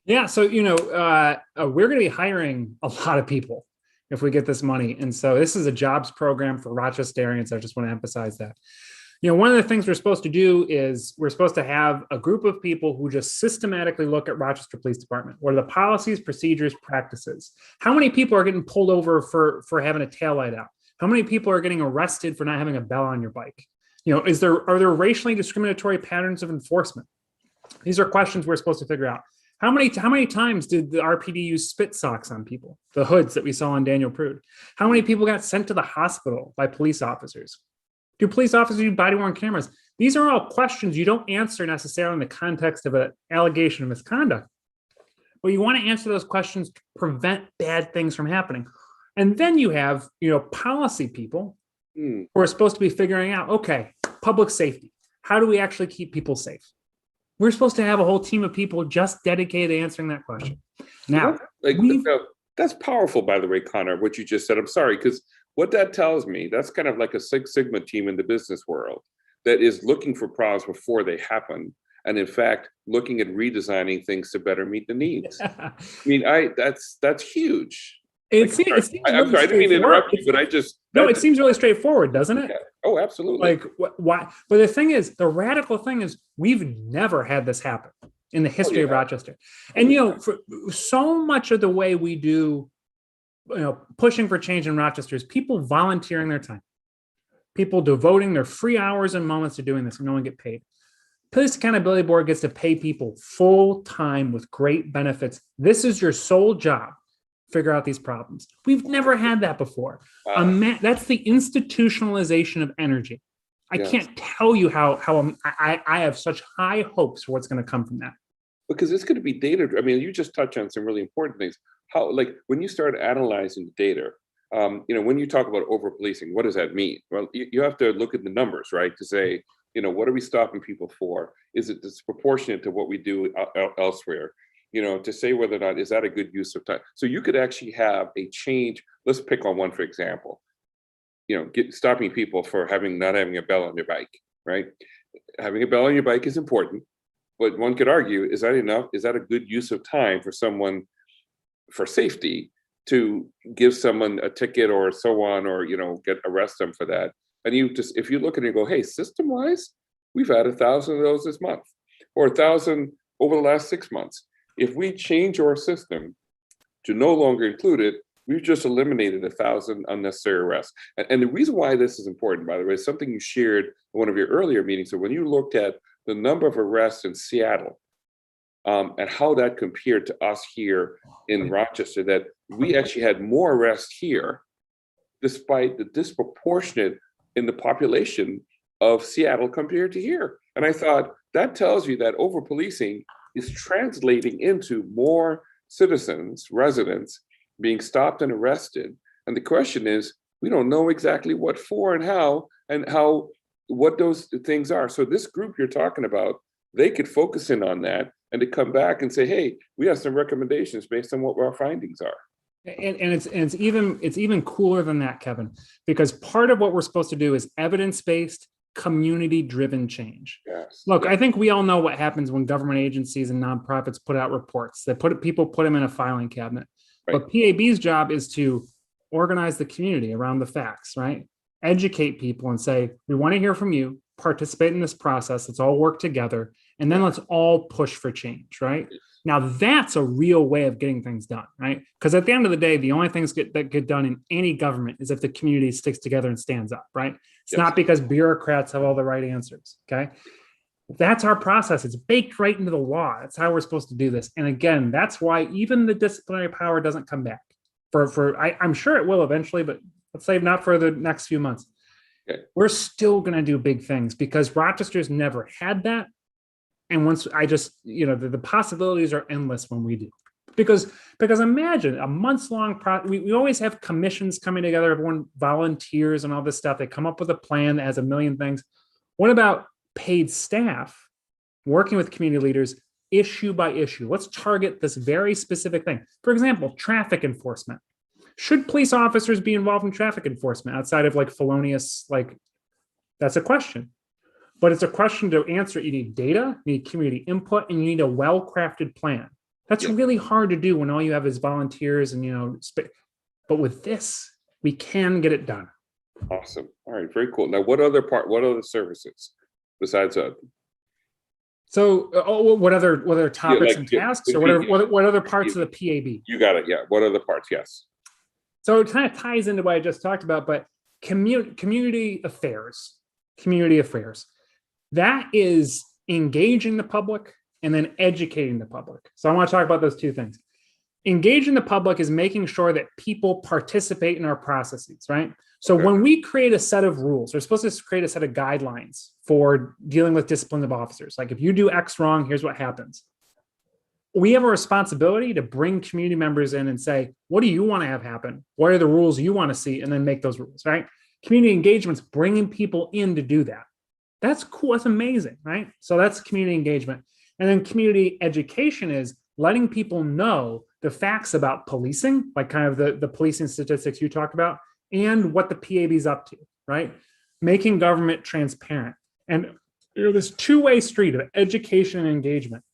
Yeah. So, we're going to be hiring a lot of people if we get this money. And so this is a jobs program for Rochesterians. I just want to emphasize that. One of the things we're supposed to do is we're supposed to have a group of people who just systematically look at Rochester Police Department. What are the policies, procedures, practices? How many people are getting pulled over for having a taillight out? How many people are getting arrested for not having a bell on your bike? Are there racially discriminatory patterns of enforcement? These are questions we're supposed to figure out. How many times did the RPD use spit socks on people? The hoods that we saw on Daniel Prude. How many people got sent to the hospital by police officers? Do police officers use body-worn cameras? These are all questions you don't answer necessarily in the context of an allegation of misconduct. But you want to answer those questions to prevent bad things from happening. And then you have, policy people who are supposed to be figuring out, okay, public safety. How do we actually keep people safe? We're supposed to have a whole team of people just dedicated to answering that question. Now, that's powerful, by the way, Connor, what you just said. I'm sorry, because what that tells me, that's kind of like a Six Sigma team in the business world that is looking for problems before they happen. And in fact, looking at redesigning things to better meet the needs. I mean, that's huge. It seems I'm sorry, I didn't mean to interrupt you, but it seems really straightforward, doesn't it? Yeah. Oh, absolutely. Like why? But the thing is, the radical thing is, we've never had this happen in the history of Rochester. And for so much of the way we do, pushing for change in Rochester is people volunteering their time, people devoting their free hours and moments to doing this, and no one get paid. Police Accountability Board gets to pay people full time with great benefits. This is your sole job. Figure out these problems. We've never had that before. That's the institutionalization of energy. I can't tell you how I have such high hopes for what's going to come from that. Because it's going to be data. I mean, you just touched on some really important things. How, like, when you start analyzing the data, when you talk about over policing, what does that mean? Well, you have to look at the numbers, right? To say, what are we stopping people for? Is it disproportionate to what we do elsewhere? To say whether or not is that a good use of time. So you could actually have a change. Let's pick on one, for example, stopping people for not having a bell on their bike, right? Having a bell on your bike is important, but one could argue, is that enough? Is that a good use of time for someone for safety to give someone a ticket or so on, or, arrest them for that? And if you look at it and go, hey, system wise, we've had 1,000 of those this month, or 1,000 over the last 6 months. If we change our system to no longer include it, we've just eliminated 1,000 unnecessary arrests. And the reason why this is important, by the way, is something you shared in one of your earlier meetings. So when you looked at the number of arrests in Seattle and how that compared to us here in Rochester, that we actually had more arrests here, despite the disproportionate in the population of Seattle compared to here. And I thought that tells you that over policing is translating into more citizens, residents, being stopped and arrested. And the question is, we don't know exactly what for and what those things are. So this group you're talking about, they could focus in on that and to come back and say, hey, we have some recommendations based on what our findings are. And it's even cooler than that, Kevin, because part of what we're supposed to do is evidence-based, community-driven change. Yes. Look, I think we all know what happens when government agencies and nonprofits put out reports. People put them in a filing cabinet. Right. But PAB's job is to organize the community around the facts, right? Educate people and say, we want to hear from you, participate in this process, let's all work together, and then let's all push for change, right? Now, that's a real way of getting things done, right? Because at the end of the day, the only things that get done in any government is if the community sticks together and stands up, right? It's not because bureaucrats have all the right answers, okay? That's our process. It's baked right into the law. That's how we're supposed to do this. And again, that's why even the disciplinary power doesn't come back. I'm sure it will eventually, but let's say not for the next few months. Okay. We're still going to do big things because Rochester's never had that. And once the possibilities are endless when we do, because imagine a months-long we always have commissions coming together. Everyone volunteers and all this stuff. They come up with a plan that has a million things. What about paid staff working with community leaders issue by issue? Let's target this very specific thing. For example, traffic enforcement. Should police officers be involved in traffic enforcement outside of felonious, that's a question. But it's a question to answer. You need data, you need community input, and you need a well-crafted plan. That's really hard to do when all you have is volunteers and, but with this, we can get it done. Awesome. All right, very cool. Now, what other services besides that? So what other topics and tasks or what other parts of the PAB? You got it. Yeah. What other parts? Yes. So it kind of ties into what I just talked about, but community affairs. That is engaging the public, and then educating the public. So I want to talk about those two things. Engaging the public is making sure that people participate in our processes, right? So when we create a set of rules, we're supposed to create a set of guidelines for dealing with discipline of officers. Like if you do X wrong, here's what happens. We have a responsibility to bring community members in and say, what do you want to have happen? What are the rules you want to see? And then make those rules, right? Community engagement's bringing people in to do that. That's cool. That's amazing, right? So that's community engagement. And then community education is letting people know the facts about policing, like kind of the policing statistics you talked about, and what the PAB is up to, right? Making government transparent. And this two-way street of education and engagement.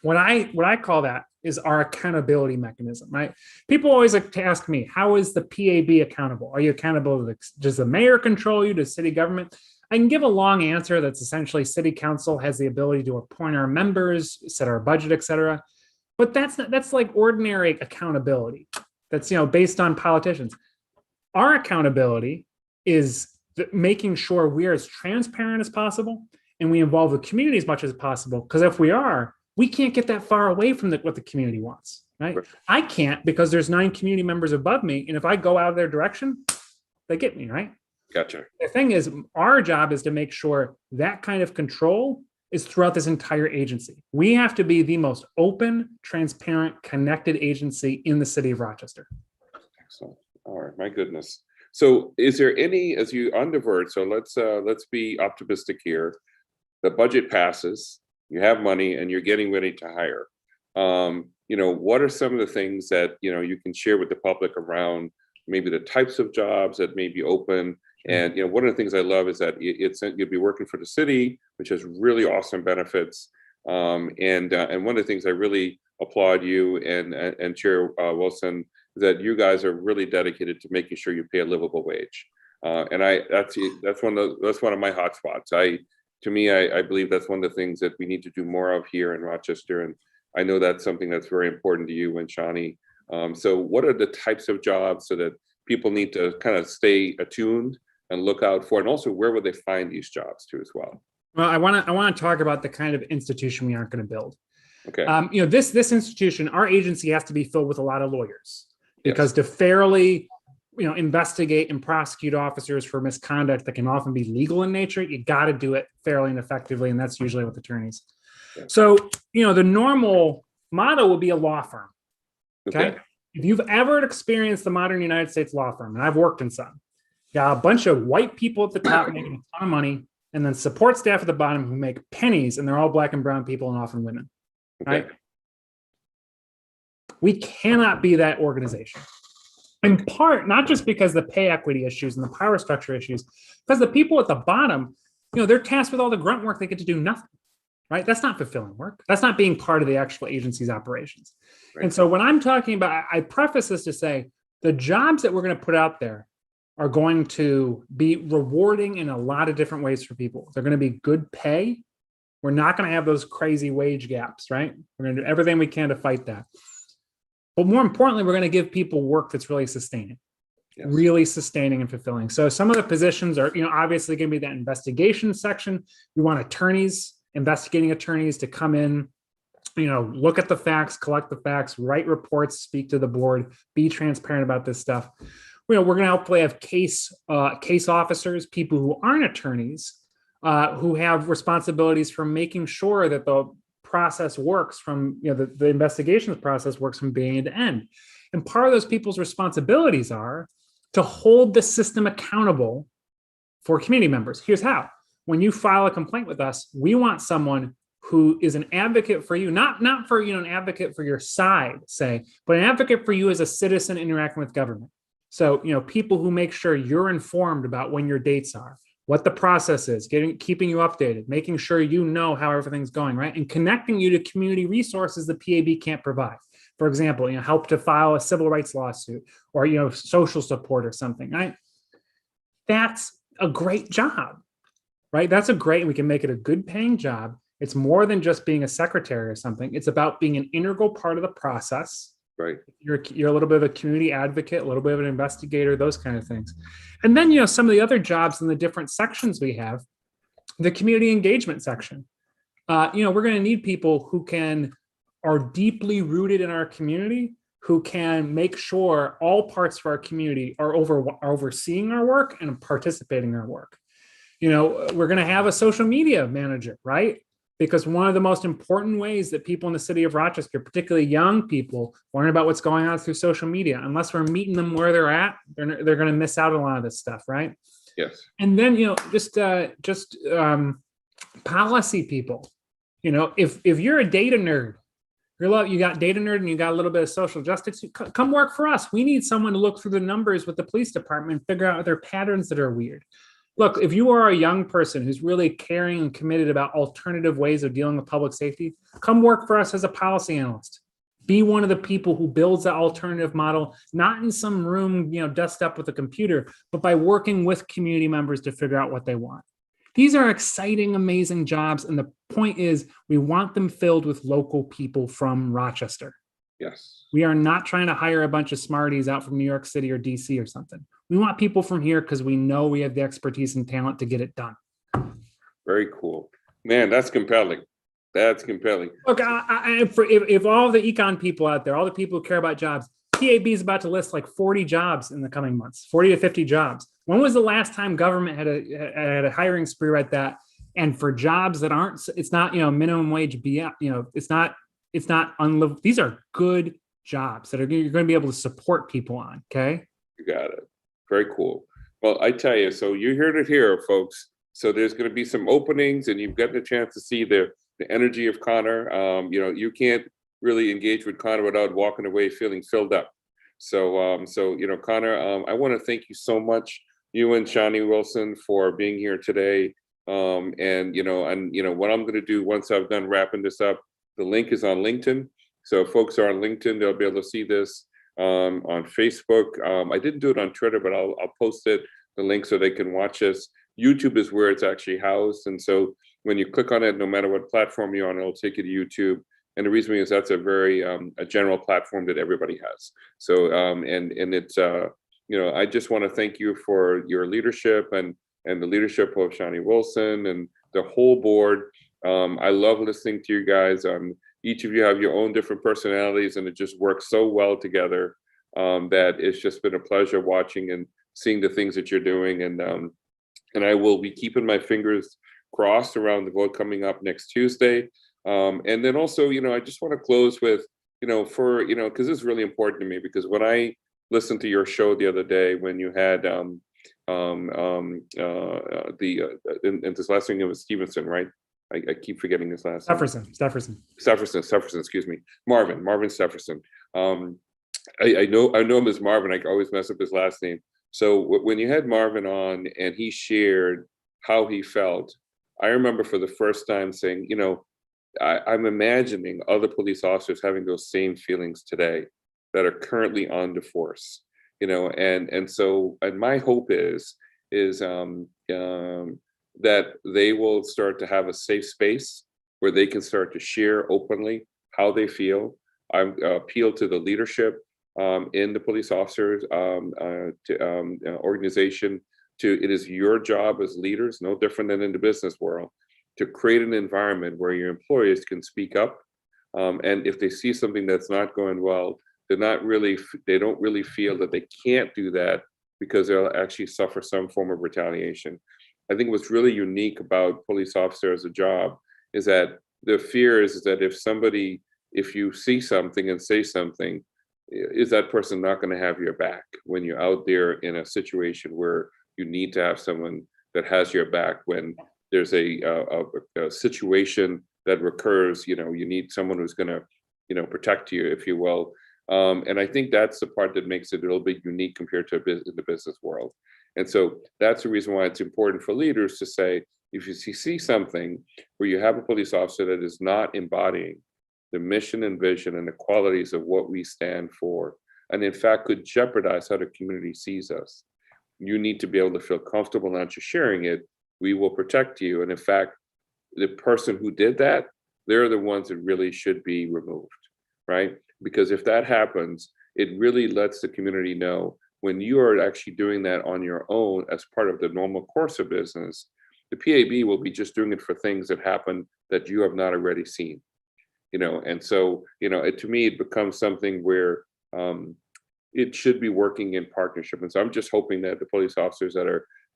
What I call that is our accountability mechanism, right? People always like to ask me, how is the PAB accountable? Are you accountable to does the mayor control you, does city government? I can give a long answer that's essentially city council has the ability to appoint our members, set our budget, et cetera. But that's like ordinary accountability. That's, based on politicians. Our accountability is making sure we are as transparent as possible and we involve the community as much as possible. Because if we are, we can't get that far away from what the community wants, right? I can't because there's 9 community members above me. And if I go out of their direction, they get me, right? Gotcha. The thing is, our job is to make sure that kind of control is throughout this entire agency. We have to be the most open, transparent, connected agency in the city of Rochester. Excellent. All right, my goodness. So is there any, as you on divert, so let's be optimistic here. The budget passes, you have money and you're getting ready to hire. What are some of the things that, you can share with the public around maybe the types of jobs that may be open? And one of the things I love is that you'll be working for the city, which has really awesome benefits. And one of the things I really applaud you and Chair Wilson, that you guys are really dedicated to making sure you pay a livable wage. And that's one of my hot spots. I believe that's one of the things that we need to do more of here in Rochester. And I know that's something that's very important to you and Shawnee. So what are the types of jobs so that people need to kind of stay attuned and look out for, and also where would they find these jobs too as well? Well, I want to talk about the kind of institution we aren't going to build. Okay. This institution, our agency has to be filled with a lot of lawyers because to fairly, investigate and prosecute officers for misconduct that can often be legal in nature, you got to do it fairly and effectively, and that's usually with attorneys. Yeah. So, the normal motto would be a law firm. Okay. If you've ever experienced the modern United States law firm, and I've worked in some, got a bunch of white people at the top making a ton of money, and then support staff at the bottom who make pennies, and they're all Black and brown people and often women. Right? We cannot be that organization. In part, not just because the pay equity issues and the power structure issues, because the people at the bottom, they're tasked with all the grunt work, they get to do nothing. Right? That's not fulfilling work. That's not being part of the actual agency's operations. Right. And so when I'm talking about, I preface this to say, the jobs that we're going to put out there are going to be rewarding in a lot of different ways for people. They're going to be good pay. We're not going to have those crazy wage gaps, right? We're going to do everything we can to fight that. But more importantly, we're going to give people work that's really sustaining, really sustaining and fulfilling. So some of the positions are, obviously going to be that investigation section. We want attorneys, investigating attorneys to come in, look at the facts, collect the facts, write reports, speak to the board, be transparent about this stuff. We're going to hopefully have case officers, people who aren't attorneys, who have responsibilities for making sure that the process works from, the investigations process works from beginning to end. And part of those people's responsibilities are to hold the system accountable for community members. Here's how. When you file a complaint with us, we want someone who is an advocate for you, not for an advocate for your side, say, but an advocate for you as a citizen interacting with government. So, people who make sure you're informed about when your dates are, what the process is, keeping you updated, making sure you know how everything's going, right? And connecting you to community resources the PAB can't provide. For example, help to file a civil rights lawsuit or, social support or something, right? That's a great job, right? And we can make it a good paying job. It's more than just being a secretary or something. It's about being an integral part of the process. Right. You're a little bit of a community advocate, a little bit of an investigator, those kind of things. And then, some of the other jobs in the different sections we have, the community engagement section. we're going to need people who are deeply rooted in our community, who can make sure all parts of our community are overseeing our work and participating in our work. We're going to have a social media manager, right? Because one of the most important ways that people in the city of Rochester, particularly young people, learn about what's going on through social media, unless we're meeting them where they're at, they're going to miss out on a lot of this stuff, right? Yes. And then, just policy people. If you're a data nerd, you got data nerd and you got a little bit of social justice, come work for us. We need someone to look through the numbers with the police department and figure out their patterns that are weird. Look, if you are a young person who's really caring and committed about alternative ways of dealing with public safety, come work for us as a policy analyst. Be one of the people who builds the alternative model, not in some room, dust up with a computer, but by working with community members to figure out what they want. These are exciting, amazing jobs. And the point is, we want them filled with local people from Rochester. Yes. We are not trying to hire a bunch of smarties out from New York City or DC or something. We want people from here because we know we have the expertise and talent to get it done. Very cool. Man, that's compelling. That's compelling. Look, if all the econ people out there, all the people who care about jobs, PAB is about to list like 40 jobs in the coming months, 40 to 50 jobs. When was the last time government had a hiring spree like that? And for jobs that it's not, minimum wage, it's not unlivable. These are good jobs that you're going to be able to support people on. Okay. You got it. Very cool. Well, I tell you, so you heard it here, folks. So there's going to be some openings and you've gotten a chance to see the energy of Connor. You can't really engage with Connor without walking away feeling filled up. So Connor, I want to thank you so much, you and Shani Wilson, for being here today. What I'm going to do once I've done wrapping this up, the link is on LinkedIn. So if folks are on LinkedIn, they'll be able to see this on Facebook. I didn't do it on Twitter, but I'll post the link so they can watch this. YouTube is where it's actually housed. And so when you click on it, no matter what platform you're on, it'll take you to YouTube. And the reason is that's a very a general platform that everybody has. So and it's I just want to thank you for your leadership and the leadership of Shani Wilson and the whole board. I love listening to you guys. Each of you have your own different personalities, and it just works so well together that it's just been a pleasure watching and seeing the things that you're doing. And I will be keeping my fingers crossed around the vote coming up next Tuesday. And then also, I just want to close with, because this is really important to me, because when I listened to your show the other day, when you had and this last name was Stevenson, right? I keep forgetting his last name. Stefferson, excuse me. Marvin Stefferson. I know him as Marvin. I always mess up his last name. So when you had Marvin on and he shared how he felt, I remember for the first time saying, I'm imagining other police officers having those same feelings today that are currently on the force, and my hope is that they will start to have a safe space where they can start to share openly how they feel. I appeal to the leadership in the police officers organization. It is your job as leaders, no different than in the business world, to create an environment where your employees can speak up. And if they see something that's not going well, they don't really feel that they can't do that because they'll actually suffer some form of retaliation. I think what's really unique about police officer as a job is that the fear is that if you see something and say something, is that person not going to have your back when you're out there in a situation where you need to have someone that has your back when there's a situation that recurs, you need someone who's going to, protect you, if you will. And I think that's the part that makes it a little bit unique compared to the business world. And so that's the reason why it's important for leaders to say, if you see something where you have a police officer that is not embodying the mission and vision and the qualities of what we stand for, and in fact could jeopardize how the community sees us, you need to be able to feel comfortable not just sharing it. We will protect you. And in fact, the person who did that, they're the ones that really should be removed, right? Because if that happens, it really lets the community know when you are actually doing that on your own as part of the normal course of business, The PAB will be just doing it for things that happen that you have not already seen, and so, to me, it becomes something where it should be working in partnership. And so I'm just hoping that the police officers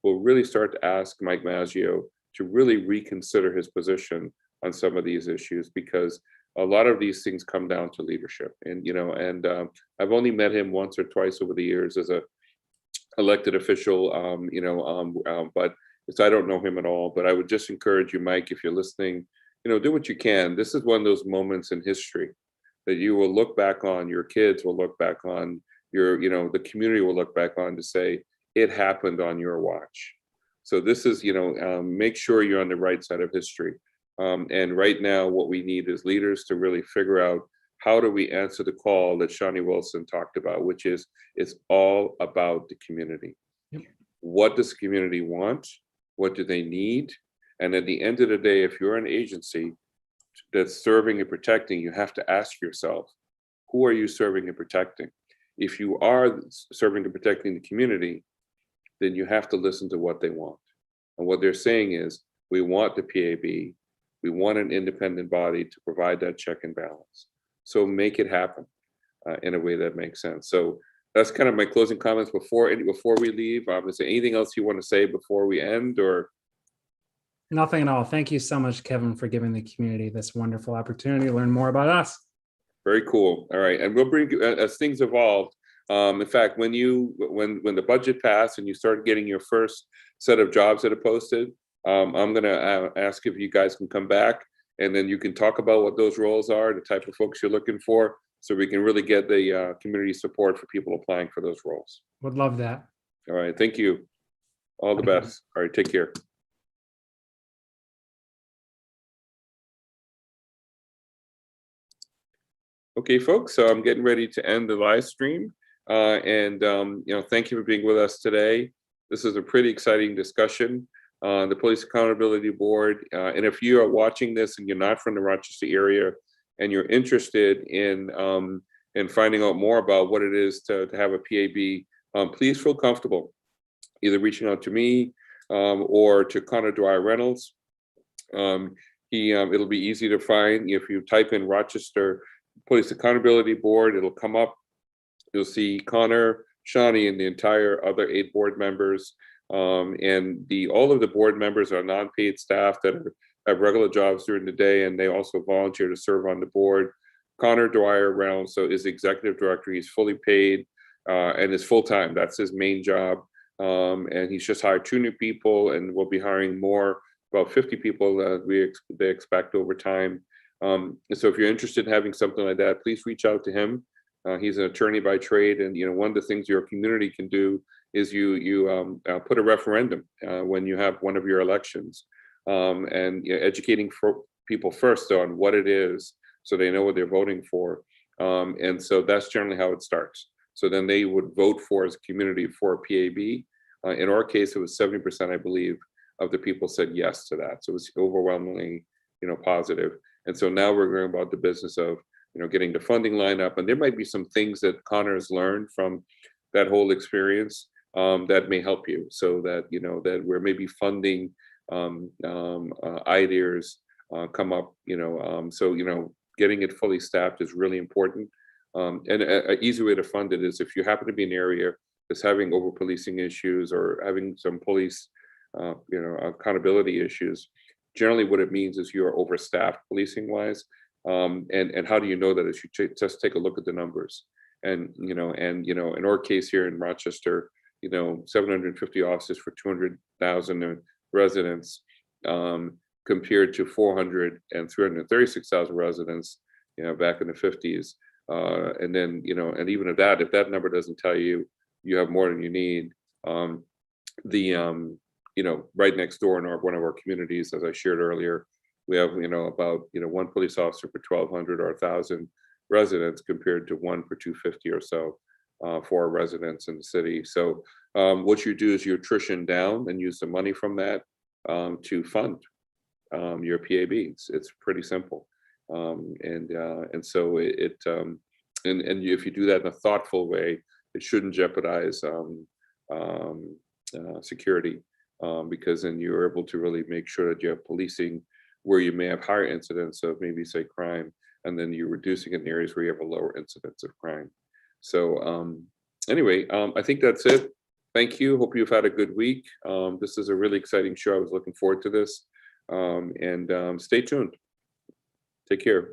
will really start to ask Mike Maggio to really reconsider his position on some of these issues, because a lot of these things come down to leadership. And, I've only met him once or twice over the years as a elected official, but I don't know him at all. But I would just encourage you, Mike, if you're listening, do what you can. This is one of those moments in history that you will look back on, your kids will look back on, the community will look back on to say, it happened on your watch. So this is, make sure you're on the right side of history. And right now, what we need is leaders to really figure out, how do we answer the call that Shawnee Wilson talked about, which is, it's all about the community. Yep. What does the community want? What do they need? And at the end of the day, if you're an agency that's serving and protecting, you have to ask yourself, who are you serving and protecting? If you are serving and protecting the community, then you have to listen to what they want. And what they're saying is, we want the PAB, we want an independent body to provide that check and balance. So make it happen in a way that makes sense. So that's kind of my closing comments before we leave. Is there anything else you want to say before we end, or? Nothing at all. Thank you so much, Kevin, for giving the community this wonderful opportunity to learn more about us. Very cool. All right, and we'll bring as things evolved. In fact, when the budget passed and you started getting your first set of jobs that are posted, I'm going to ask if you guys can come back, and then you can talk about what those roles are, the type of folks you're looking for, so we can really get the community support for people applying for those roles. Would love that. All right, thank you. All the best. All right, take care. Okay, folks, so I'm getting ready to end the live stream. Thank you for being with us today. This is a pretty exciting discussion on the Police Accountability Board. And if you are watching this and you're not from the Rochester area and you're interested in finding out more about what it is to have a PAB, please feel comfortable either reaching out to me or to Connor Dwyer Reynolds. It'll be easy to find. If you type in Rochester Police Accountability Board, it'll come up. You'll see Connor, Shawnee, and the entire other 8 board members. All of the board members are non-paid staff that have regular jobs during the day, and they also volunteer to serve on the board. Connor Dwyer Reynolds, so is the executive director. He's fully paid and is full-time. That's his main job. And he's just hired 2 new people, and we'll be hiring more, about 50 people that they expect over time. So if you're interested in having something like that, please reach out to him. He's an attorney by trade, and one of the things your community can do is you put a referendum when you have one of your elections, and educating people first on what it is, so they know what they're voting for. And so that's generally how it starts. So then they would vote for, as a community, for a PAB. In our case, it was 70%, I believe, of the people said yes to that. So it was overwhelmingly, positive. And so now we're going about the business of, getting the funding line up. And there might be some things that Connor has learned from that whole experience that may help you, so that, that we're maybe funding ideas come up, so, getting it fully staffed is really important. And an easy way to fund it is, if you happen to be in an area that's having over-policing issues or having some police, accountability issues, generally what it means is you are overstaffed policing-wise. And how do you know that? Is you just take a look at the numbers. And, in our case here in Rochester, 750 officers for 200,000 residents, compared to 400 and 336,000 residents, back in the 50s. And then, and even at that, if that number doesn't tell you you have more than you need, right next door in one of our communities, as I shared earlier, we have, about, 1 police officer for 1,200 or 1,000 residents, compared to 1 for 250 or so for our residents in the city. So what you do is you attrition down and use the money from that to fund your PABs. It's pretty simple. And so and if you do that in a thoughtful way, it shouldn't jeopardize security. because then you're able to really make sure that you have policing where you may have higher incidents of maybe say crime, and then you're reducing in areas where you have a lower incidence of crime. So anyway, I think that's it. Thank you. Hope you've had a good week. This is a really exciting show. I was looking forward to this. And stay tuned. Take care.